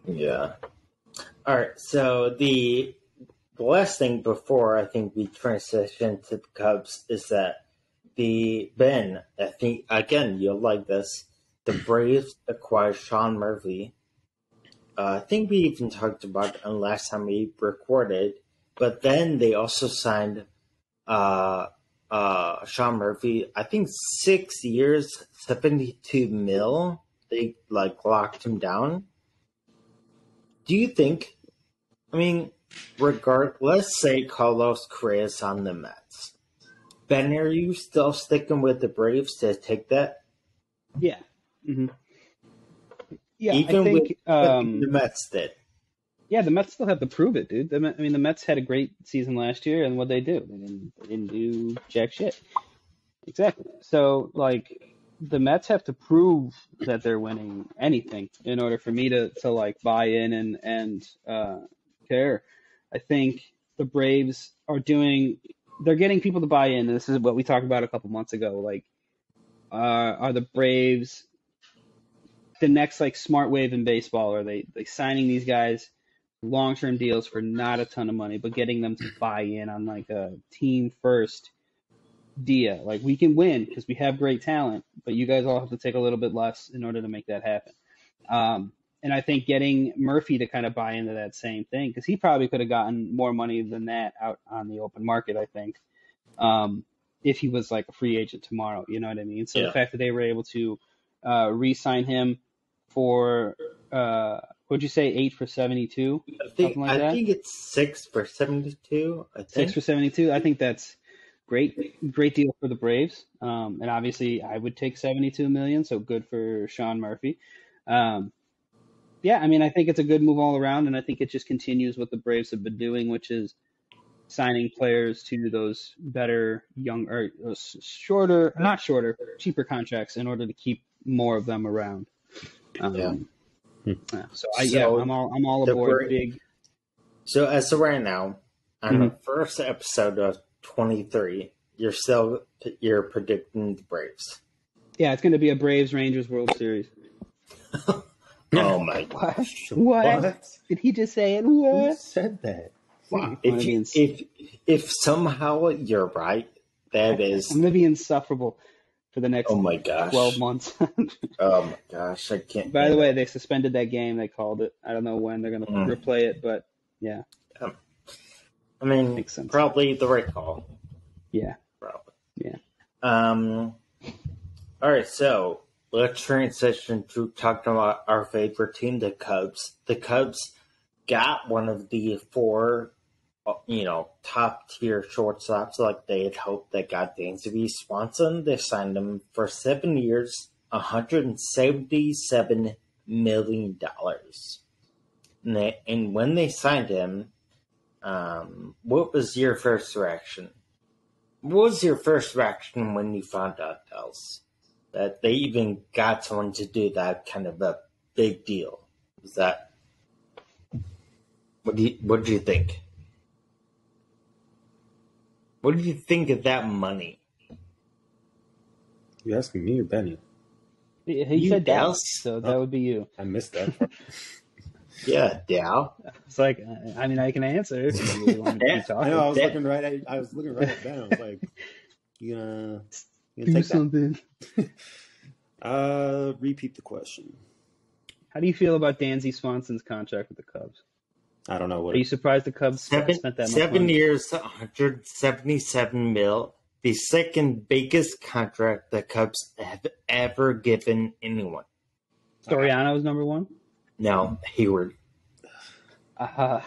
Yeah. All right. So the last thing before I think we transition to the Cubs is that Ben, I think again you'll like this. the Braves acquired Sean Murphy. I think we even talked about it last time we recorded, but then they also signed Sean Murphy. I think 6 years, $72 million. They locked him down. Do you think? I mean, let's say Carlos Correa's on the Mets. Ben, are you still sticking with the Braves to take that? Yeah. Mm-hmm. Yeah, Even I think with the Mets did. Yeah, the Mets still have to prove it, dude. I mean, the Mets had a great season last year, and what they do? They didn't do jack shit. Exactly. So, the Mets have to prove that they're winning anything in order for me to buy in and care. I think the Braves they're getting people to buy in. And this is what we talked about a couple months ago. Are the Braves the next smart wave in baseball? Are they signing these guys long-term deals for not a ton of money, but getting them to buy in on a team first deal? We can win because we have great talent, but you guys all have to take a little bit less in order to make that happen. And I think getting Murphy to kind of buy into that same thing, because he probably could have gotten more money than that out on the open market, I think, if he was a free agent tomorrow, you know what I mean? So The fact that they were able to re-sign him for, what'd you say, 8 for 72? I think it's 6 for 72. 6 for 72. I think that's great deal for the Braves. And obviously, I would take $72 million. So good for Sean Murphy. Yeah, I mean, I think it's a good move all around, and I think it just continues what the Braves have been doing, which is signing players to those better, cheaper contracts in order to keep more of them around. I'm all aboard. Big. So as of right now, on the first episode of 23, you're predicting the Braves. Yeah, it's going to be a Braves Rangers World Series. Oh my gosh! What? Did he just say it? What? Who said that? Wow. If somehow you're right, that is. I'm going to be insufferable for the next 12 months. Oh my gosh, I can't. By the way, they suspended that game. They called it. I don't know when they're going to replay it, but yeah. I mean, makes sense. Probably the right call. Yeah. Probably. Yeah. All right, so let's transition to talking about our favorite team, the Cubs. The Cubs got one of the 4, top tier shortstops like they had hoped. They got Dansby Swanson. They signed him for 7 years, $177 million. And when they signed him, what was your first reaction? What was your first reaction when you found out, Els, that they even got someone to do that kind of a big deal? Was that what did you think? What did you think of that money? You asking me or Benny? He said Dallas, so that would be you. I missed that. Yeah, Dow. It's I can answer if you really want to talk. I know. I was looking right at Ben. I was like, "You gonna take something?" Repeat the question. How do you feel about Dansby Swanson's contract with the Cubs? I don't know what. Are you surprised the Cubs spent that much 7 money? years, $177 million. The second biggest contract the Cubs have ever given anyone. Soriano was number 1. No, Hayward. That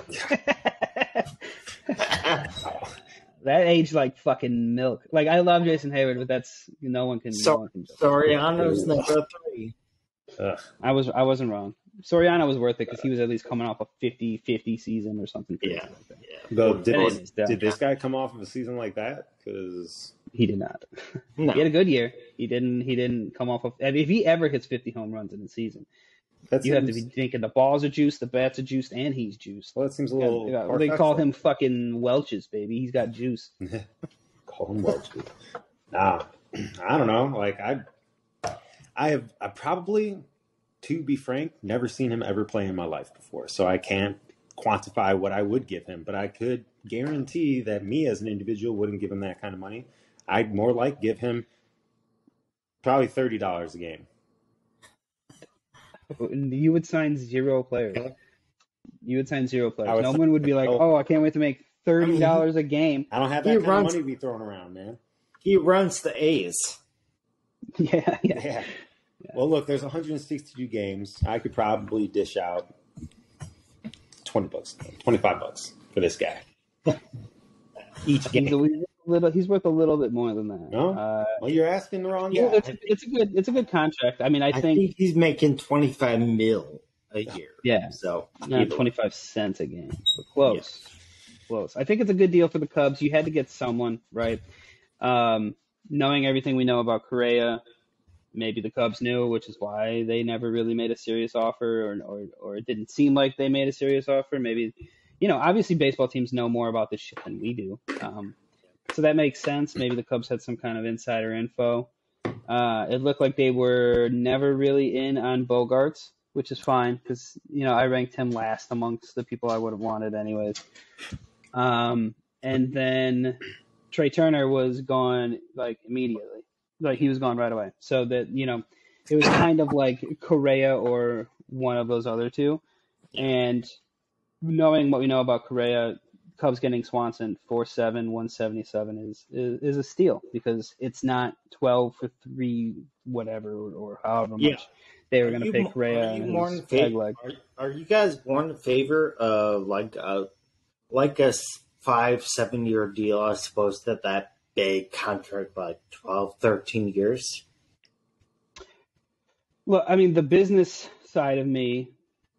aged like fucking milk. I love Jason Hayward, but that's no one can. Soriano's number 3. I wasn't wrong. Soriano was worth it because he was at least coming off a 50-50 season or something. Yeah. Though, did this guy come off of a season like that? Because he did not. No. He had a good year. He didn't come off of. If he ever hits 50 home runs in a season, have to be thinking the balls are juiced, the bats are juiced, and he's juiced. Well, that seems a little. They call him fucking Welch's, baby. He's got juice. Call him Welch's. Nah, I don't know. I probably, to be frank, never seen him ever play in my life before, so I can't quantify what I would give him. But I could guarantee that me as an individual wouldn't give him that kind of money. I'd more give him probably $30 a game. You would sign 0 players. Okay. You would sign 0 I players. would No sign- one would be like, oh. "Oh, I can't wait to make $30 a game." I don't have He that kind runs- of money to be thrown around, man. He runs the A's. Yeah. Yeah. Well, look, there's 162 games. I could probably dish out $20, $25 for this guy each game. He's worth a little bit more than that. No? Well, you're asking the wrong Yeah, guy. it's a good contract. I mean, I think he's making 25 mil a year. Yeah. So not 25 cents a game. But close. Close. I think it's a good deal for the Cubs. You had to get someone, right? Knowing everything we know about Correa, maybe the Cubs knew, which is why they never really made a serious offer, or it didn't seem like they made a serious offer. Maybe, obviously baseball teams know more about this shit than we do. So that makes sense. Maybe the Cubs had some kind of insider info. It looked like they were never really in on Bogarts, which is fine because, I ranked him last amongst the people I would have wanted anyways. And then Trey Turner was gone like immediately. Like he was gone right away. So that, it was kind of like Correa or one of those other two. And knowing what we know about Correa, Cubs getting Swanson 4.7, 177 is a steal because it's not 12 for 3 whatever or however much they were going to pay Correa and his peg leg. Are you guys more in favor of like a 5-7 year deal as opposed to that big contract like 12, 13 years? Look, I mean, the business side of me,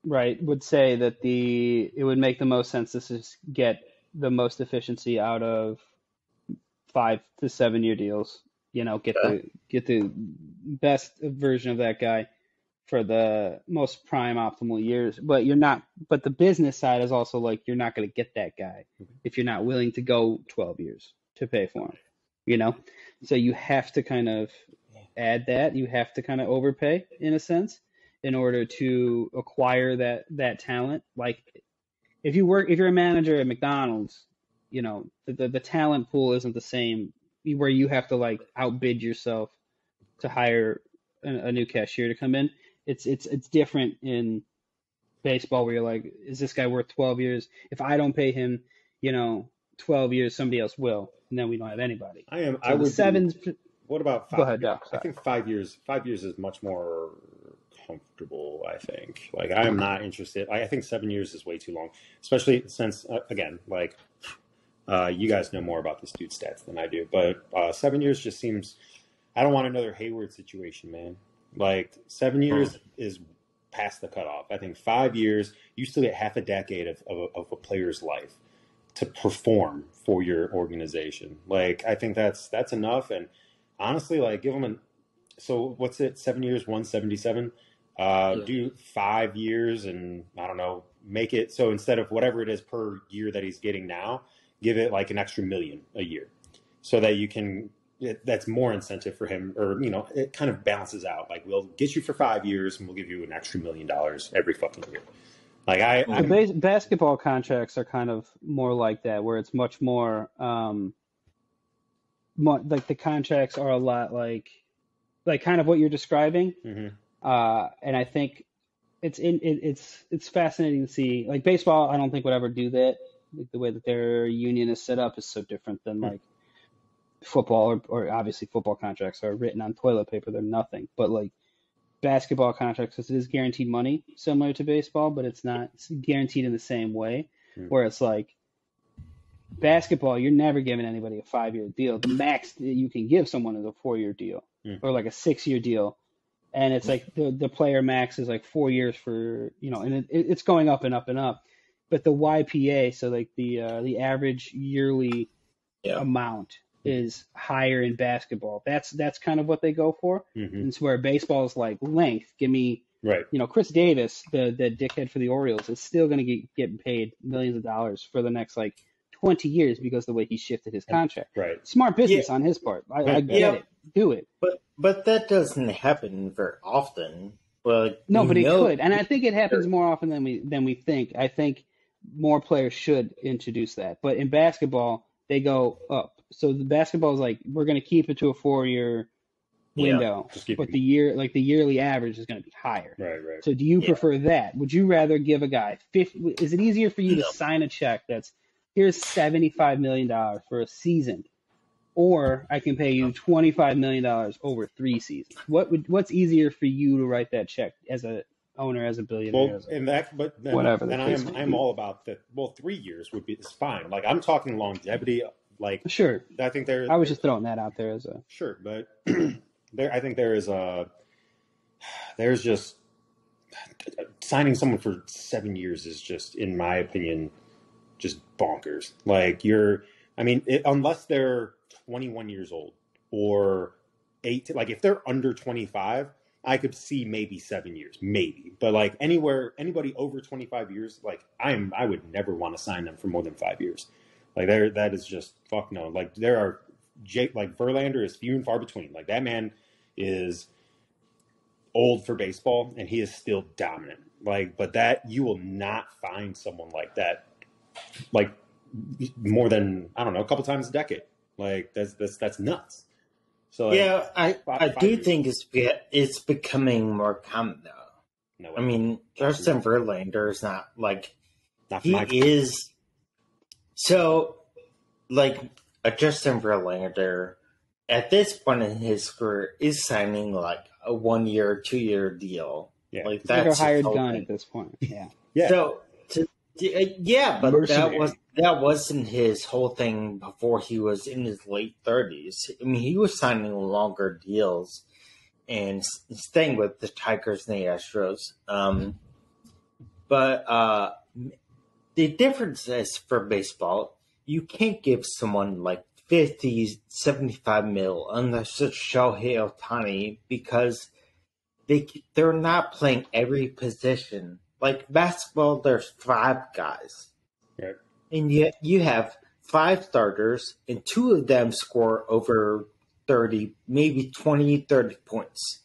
right, would say that it would make the most sense to just get the most efficiency out of 5 to 7 year deals. Get the best version of that guy for the most prime optimal years. But but the business side is also like you're not going to get that guy if you're not willing to go 12 years to pay for him. So you have to kind of add that. You have to kind of overpay in a sense in order to acquire that talent. Like if you're a manager at McDonald's, the talent pool isn't the same where you have to like outbid yourself to hire a new cashier to come in. It's different in baseball where you're like, is this guy worth 12 years? If I don't pay him, 12 years, somebody else will, and then we don't have anybody. What about 5? Go ahead, Doc. I think 5 years. 5 years is much more comfortable. I think. Like I am not interested. I think 7 years is way too long, especially since again, like you guys know more about this dude's stats than I do. But 7 years just seems. I don't want another Hayward situation, man. Like 7 years is past the cutoff. I think 5 years, you still get half a decade of a player's life to perform for your organization. Like I think that's enough. And honestly, like give him so what's it? 7 years, 177. Do 5 years, and I don't know, make it so instead of whatever it is per year that he's getting now, give it like an extra $1 million a year, so that you can. That's more incentive for him, or it kind of balances out. Like we'll get you for 5 years, and we'll give you an extra $1 million every fucking year. Like basketball contracts are kind of more like that, where it's much more, like the contracts are a lot like kind of what you're describing. Mm-hmm. And I think it's fascinating to see. Like baseball, I don't think would ever do that. Like the way that their union is set up is so different than like football, or obviously football contracts are written on toilet paper. They're nothing. But like basketball contracts, because it is guaranteed money, similar to baseball, but it's not guaranteed in the same way. Where it's like basketball, you're never giving anybody a 5-year deal. The max that you can give someone is a 4-year deal or like a 6-year deal. And it's like the player max is like 4 years for, and it's going up and up and up. But the YPA, so like the average yearly amount is higher in basketball. That's kind of what they go for. And it's where baseball is like length. Give me, Chris Davis, the dickhead for the Orioles, is still going to get paid millions of dollars for the next like 20 years because of the way he shifted his contract. Right. Smart business on his part. I get it. Do it. But that doesn't happen very often. But no, but it could, and I think it happens more often than we think. I think more players should introduce that. But in basketball, they go up. So the basketball is like, we're going to keep it to a 4-year window, but the yearly average is going to be higher. Right. So do you prefer that? Would you rather give a guy 50? Is it easier for you to sign a check that's here's $75 million for a season, or I can pay you $25 million over 3 seasons? What's easier for you to write that check as a owner, as a billionaire? I'm all about that. Well, 3 years is fine. Like I'm talking longevity. Like sure, I think I was just throwing that out there as a sure, but I think there's just signing someone for 7 years is just, in my opinion, just bonkers. Like unless they're 21 years old or 8, like if they're under 25, I could see maybe 7 years, maybe. But like anybody over 25 years, like I would never want to sign them for more than 5 years. Like that is just fuck no. Like there are Verlander is few and far between. Like that man is old for baseball and he is still dominant. Like, but that you will not find someone like that, like more than, I don't know, a couple times a decade. Like that's nuts. So yeah, I do think it's becoming more common though. No, I mean, Justin Verlander is not is. So, like, a Justin Verlander, at this point in his career, is signing, like, a 1 year, 2 year deal. Yeah. Like, that's like a hired gun at this point. Yeah. So, but that wasn't his whole thing before he was in his late 30s. I mean, he was signing longer deals and staying with the Tigers and the Astros. But the difference is for baseball, you can't give someone like 50, 75 mil unless it's Shohei Ohtani because they're not playing every position. Like basketball, there's 5 guys. Right. And yet you have 5 starters and 2 of them score over 30, maybe 20, 30 points.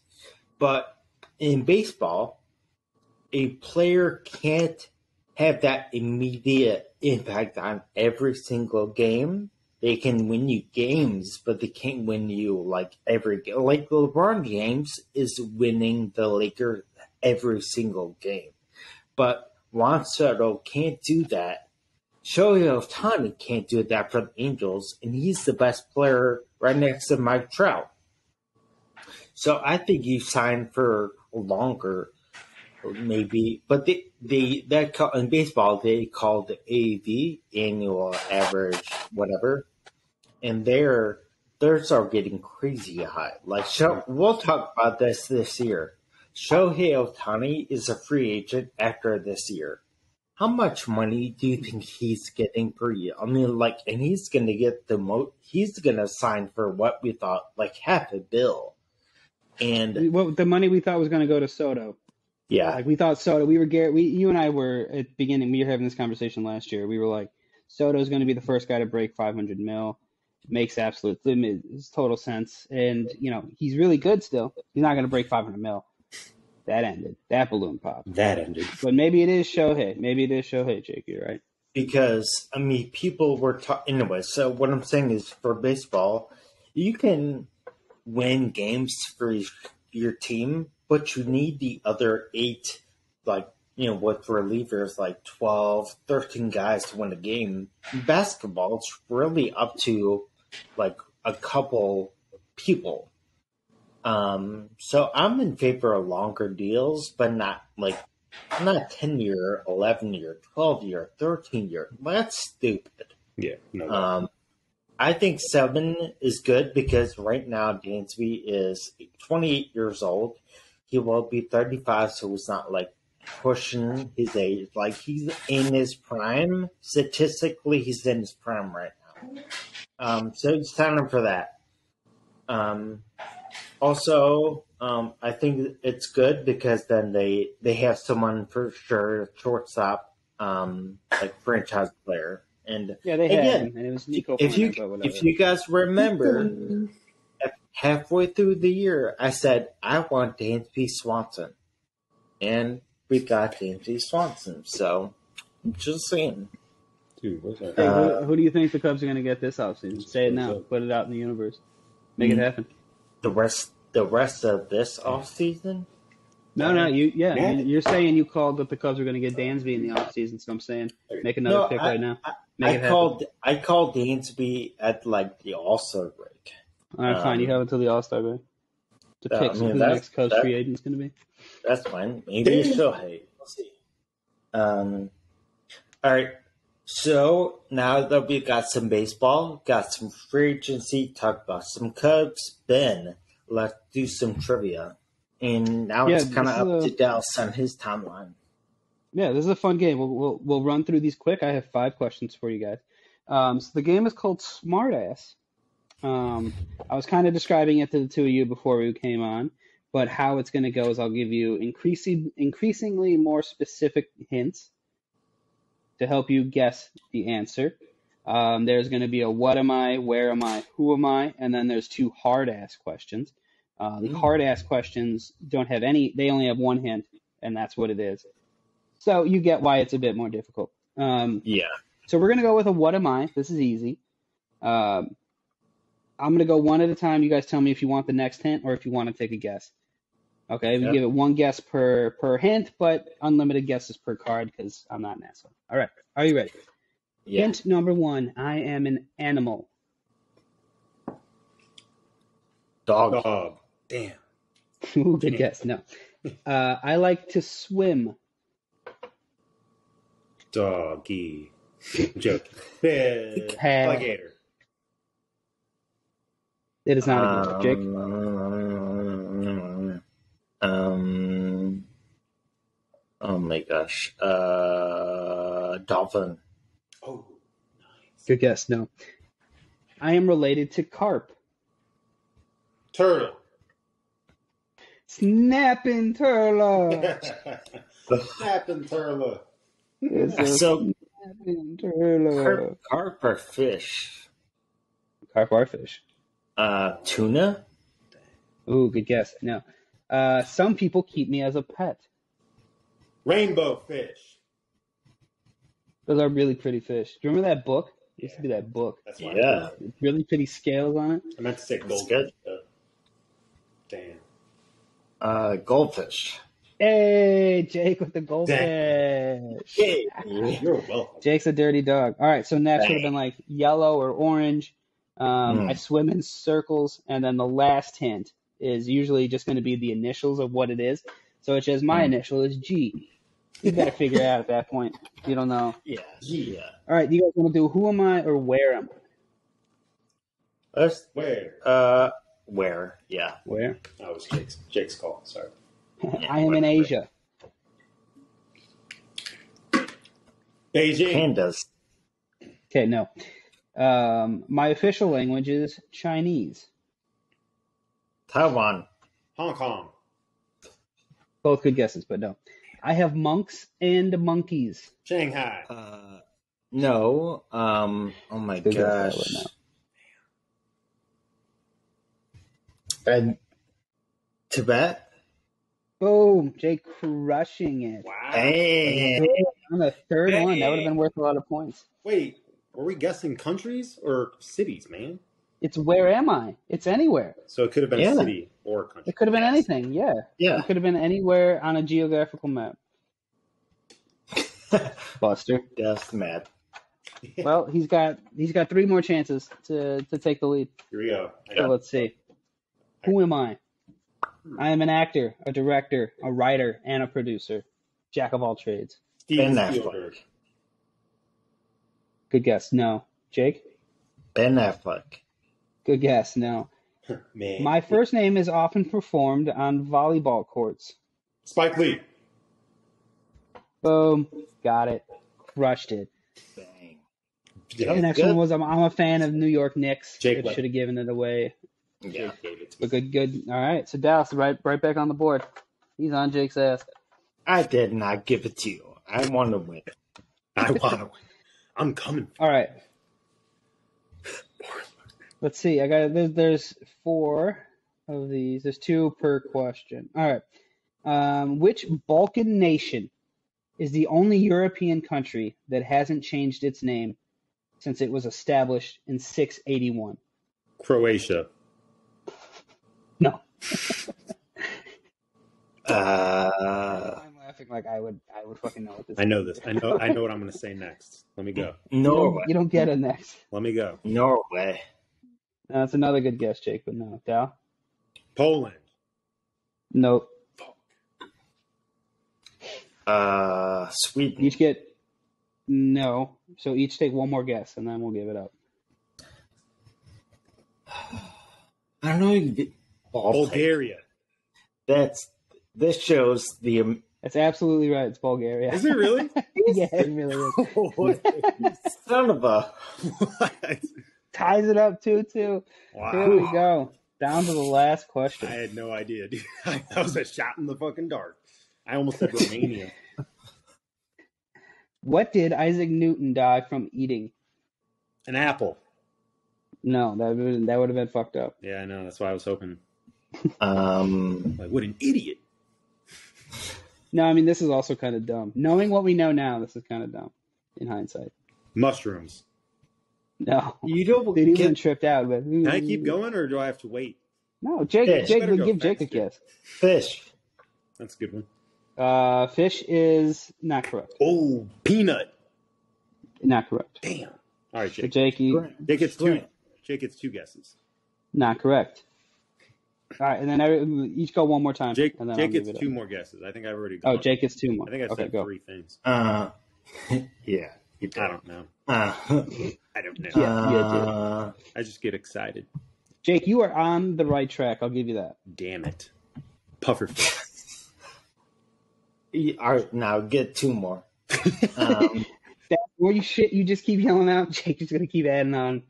But in baseball, a player can't have that immediate impact on every single game. They can win you games, but they can't win you like every game. Like LeBron James is winning the Lakers every single game. But Juan Soto can't do that. Shohei Ohtani can't do that for the Angels, and he's the best player right next to Mike Trout. So I think you sign for longer. Maybe, but in baseball they call the AAV, annual average, whatever, and theirs are getting crazy high. Like, we'll talk about this year. Shohei Ohtani is a free agent after this year. How much money do you think he's getting per year? I mean, like, and he's going to get he's going to sign for what we thought, like $500 million. And the money we thought was going to go to Soto. Yeah, like we thought Soto. You and I were at the beginning. We were having this conversation last year. We were like, Soto's going to be the first guy to break 500 mil. It makes total sense, and he's really good still. He's not going to break 500 mil. That ended. That balloon popped. That ended. But maybe it is Shohei. Maybe it is Shohei, Jake. You're right. Because I mean, people were talking anyway. So what I'm saying is, for baseball, you can win games for your team. But you need the other 8, like, with relievers, like 12, 13 guys to win a game. In basketball, it's really up to, like, a couple people. So I'm in favor of longer deals, but not 10-year, 11-year, 12-year, 13-year. That's stupid. Yeah. No. I think 7 is good because right now Dansby is 28 years old. He will be 35, so he's not like pushing his age. Like, he's in his prime. Statistically, he's in his prime right now. So it's time for that. Also, I think it's good because then they have someone for sure, shortstop, like franchise player. And yeah, they had him, and it was Nico. If you guys remember, halfway through the year, I said I want Dansby Swanson, and we got Dansby Swanson. So, just saying. Dude, what's that? Hey, who do you think the Cubs are going to get this offseason? Say it now. Put it out in the universe. Make it happen. The rest the rest of this off season. No, Man. you're saying you called that the Cubs are going to get Dansby in the offseason, so I'm saying make another pick right now. Make it happen. I called Dansby at like the All-Star break. All right, fine. You have until the All-Star break to pick who the next Cubs free agent is going to be. That's fine. Maybe it's Shohei. We'll see. All right. So now that we got some baseball, got some free agency, talked about some Cubs, Ben, let's do some trivia. And now it's kind of up to Dallas on his timeline. Yeah, this is a fun game. We'll run through these quick. I have 5 questions for you guys. So the game is called Smartass. I was kind of describing it to the two of you before we came on, but how it's going to go is I'll give you increasingly more specific hints to help you guess the answer. There's going to be a what am I, where am I, who am I, and then there's 2 hard-ass questions. The hard-ass questions don't have any, they only have 1 hint, and that's what it is. So you get why it's a bit more difficult. Yeah. So we're going to go with a what am I. This is easy. I'm going to go one at a time. You guys tell me if you want the next hint or if you want to take a guess. Okay, we give it 1 guess per hint, but unlimited guesses per card because I'm not an asshole. All right, are you ready? Yeah. Hint number 1, I am an animal. Dog. Damn. Ooh, good guess. No. I like to swim. Doggy. Joke. Alligator. It is not a Jake. Oh my gosh. Dolphin. Oh, nice. Good guess. No. I am related to carp. Turtle. Snapping turtle. Snapping turtle. It's a snapping turtle. Carp or fish? Carp or fish. Tuna? Ooh, good guess. No. Some people keep me as a pet. Rainbow fish. Those are really pretty fish. Do you remember that book? It used to be that book. That's why. Yeah. Really pretty scales on it. I meant to say goldfish. Damn. Goldfish. Hey, Jake with the goldfish. Hey, you're welcome. Jake's a dirty dog. All right, so next would have been like yellow or orange. I swim in circles, and then the last hint is usually just going to be the initials of what it is. So it says my initial is G. You better figure it out at that point. You don't know. Yeah. G. Yeah. All right, you guys want to do who am I or where am I? Where? Yeah. Where? Oh, it was Jake's call. Sorry. I am in Asia. Beijing. Pandas. Okay, no. My official language is Chinese. Taiwan. Hong Kong. Both good guesses, but no. I have monks and monkeys. Shanghai. No. Oh my gosh. And Tibet. Boom, Jake crushing it. Wow. Hey. On the third one, that would have been worth a lot of points. Wait, were we guessing countries or cities, man? It's where am I? It's anywhere. So it could have been a city or a country. It could have been anything, yeah. Yeah. It could have been anywhere on a geographical map. Buster. That's mad. Well, he's got 3 more chances to take the lead. Here we go. So let's see. Who am I? I am an actor, a director, a writer, and a producer. Jack of all trades. Steven Ben Spielberg. Good guess. No. Jake? Ben Affleck. Good guess. No. Man. My first name is often performed on volleyball courts. Spike Lee. Boom. Got it. Crushed it. Bang. The next one was I'm a fan of New York Knicks. Jake Should have given it away. Yeah. Jake gave it to But me. good. All right. So Dallas, right back on the board. He's on Jake's ass. I did not give it to you. I want to win. I want to win. I'm coming. All right. Let's see. I got there's 4 of these. There's 2 per question. All right. Which Balkan nation is the only European country that hasn't changed its name since it was established in 681? Croatia. No. I'm laughing like I would fucking know what this. I know this. I know what I'm going to say next. Let me go. Norway. You don't get it next. Let me go. Norway. That's another good guess, Jake, but no. Dal? Poland. Nope. Sweden. Each get no. So each take one more guess, and then we'll give it up. I don't know. Bulgaria. This shows the. That's absolutely right. It's Bulgaria. Is it really? Yeah, it really is. Son of a. What? Ties it up 2-2. Wow. Here we go. Down to the last question. I had no idea, dude. That was a shot in the fucking dark. I almost said Romania. What did Isaac Newton die from eating? An apple. No, that would have been fucked up. Yeah, I know. That's why I was hoping. Like, what an idiot. No, I mean, this is also kind of dumb. Knowing what we know now, this is kind of dumb in hindsight. Mushrooms. No. you don't Dude, he get even tripped out. But, Can I keep going, or do I have to wait? No, Jake, Fish. Jake Better would go give Jake a faster. kiss. fish. That's a good one. Fish is not correct. Oh, peanut. Not correct. Damn. All right, So Jake. Jake, Jake gets two. Right. Jake gets two guesses. not correct. All right, and then each go one more time. Jake and then Jake I'll give gets it two up. more guesses. I think I've already Oh, gone. Jake gets two more. I think I Okay, said go. 3 things. Yeah. You I don't know. Uh, I don't know. Yeah. I just get excited. Jake, you are on the right track. I'll give you that. Damn it. Pufferfish. All right, now get two more. That more you shit, you just keep yelling out. Jake is gonna keep adding on.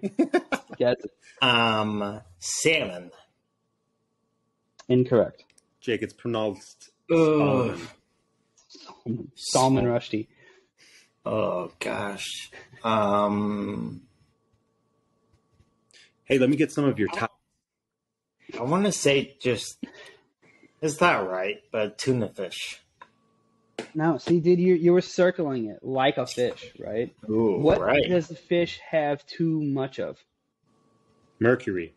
Guess it. Salmon. Incorrect. Jake, it's pronounced Ugh. Solomon. Salman Rushdie. Oh gosh. Hey, let me get some of your top. I want to say just. It's not right, but tuna fish. No, see, dude, you were circling it like a fish, right? Ooh, What right. does the fish have too much of? Mercury.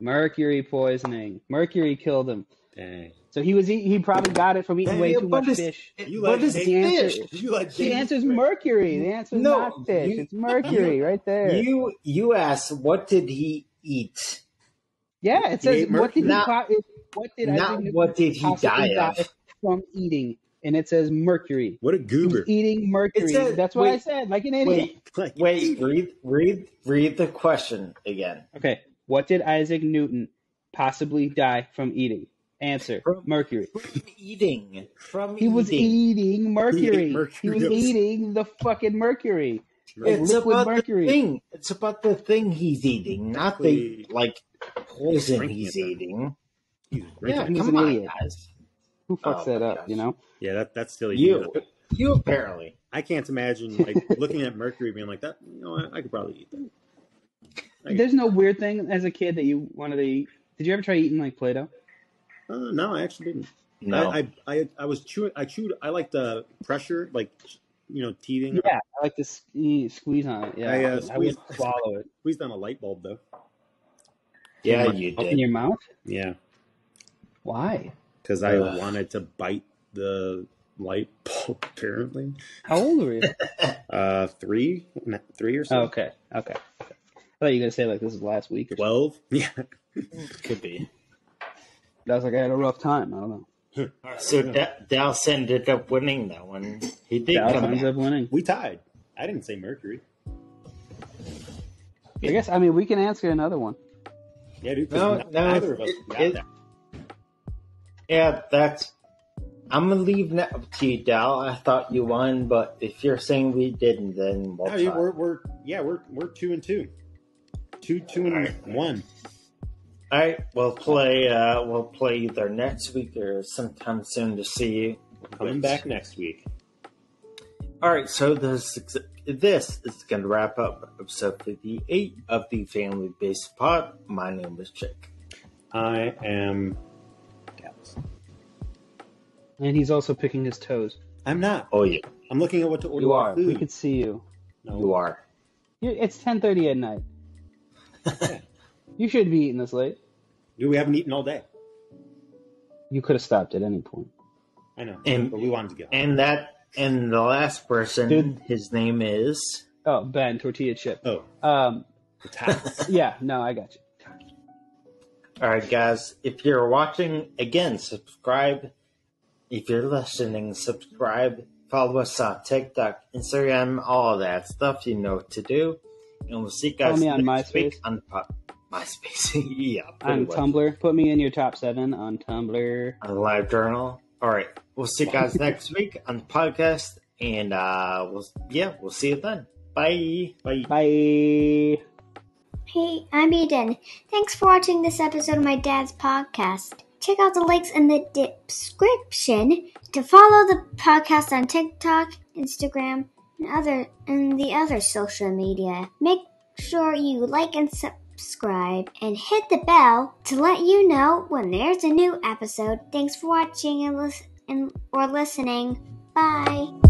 Mercury poisoning. Mercury killed him. Dang. So he probably got it from eating way too much fish. You What like is Dave- The fish? answer, You like the Dave- answer's Mercury. The answer's No, not fish. you- It's Mercury right there. You asked what did he eat? Yeah, it says ate what did Not- what did not Isaac Newton what did he possibly die of. from eating? And it says mercury. What a He was goober. eating mercury. It says- That's what I wait, said, like an idiot. Read the question again. Okay, what did Isaac Newton possibly die from eating? Answer: mercury. From eating. He was eating mercury. He ate mercury. He was eating the fucking mercury. It's liquid about mercury. the thing. It's about the thing he's eating, not the Exactly. poison Drinking he's it, though. eating. He's Yeah, drinking. He's come an on, idiot. guys. Who fucks Oh that my up? gosh. You know. Yeah, that's silly. You apparently. I can't imagine like looking at Mercury being like that. You know, I could probably eat that. There's no weird thing as a kid that you wanted to eat. Did you ever try eating like Play-Doh? No, I actually didn't. No. I was chewing. I chewed. I like the pressure, like teething. Yeah, I like to squeeze on it. Yeah, I, I would squeeze- swallow it. Squeezed on a light bulb though. Yeah, in my- you In did. your mouth? Yeah, Why? because I Ugh. wanted to bite the light bulb. Apparently, How old were you? 3 or so. Oh, okay. I thought you were gonna say like this is last week or something. 12. Yeah. Could be. I was like, I had a rough time. I don't know. So Dallas ended up winning that one. He did Dallas come ends back. up winning. We tied. I didn't say Mercury. I guess. I mean, we can answer another one. Yeah, dude. 'cause No, neither of us got it- that. Yeah, that's. I'm gonna leave that up to you, Dal. I thought you won, but if you're saying we didn't, then we'll No, dude, try. we're 2-2. 2-1. All right, we'll play either next week or sometime soon to see. Coming back next week. All right, so this is going to wrap up episode 58 of the Family Based Pod. My name is Jake. I am Dallas. And he's also picking his toes. I'm not. Oh yeah, I'm looking at what to order. You are. Food. We could see you. No. you are. It's 10:30 at night. You should be eating this late. Dude, we haven't eaten all day. You could have stopped at any point. I know, And- but we wanted to get And the last person, Dude. his name is... Oh, Ben, tortilla chip. Oh, the tax. Yeah, no, I got you. All right, guys. If you're watching, again, subscribe. If you're listening, subscribe. Follow us on TikTok, Instagram, all that stuff. You know what to do. And we'll see you guys Follow me on next week MySpace. on MySpace. Yeah, pretty On much. Tumblr. Put me in your top 7 on Tumblr. On the live journal. All right. We'll see you guys next week on the podcast. And we'll see you then. Bye. Bye. Bye. Hey, I'm Eden. Thanks for watching this episode of my dad's podcast. Check out the links in the description to follow the podcast on TikTok, Instagram, and the other social media. Make sure you like and subscribe and hit the bell to let you know when there's a new episode. Thanks for watching or listening. Bye.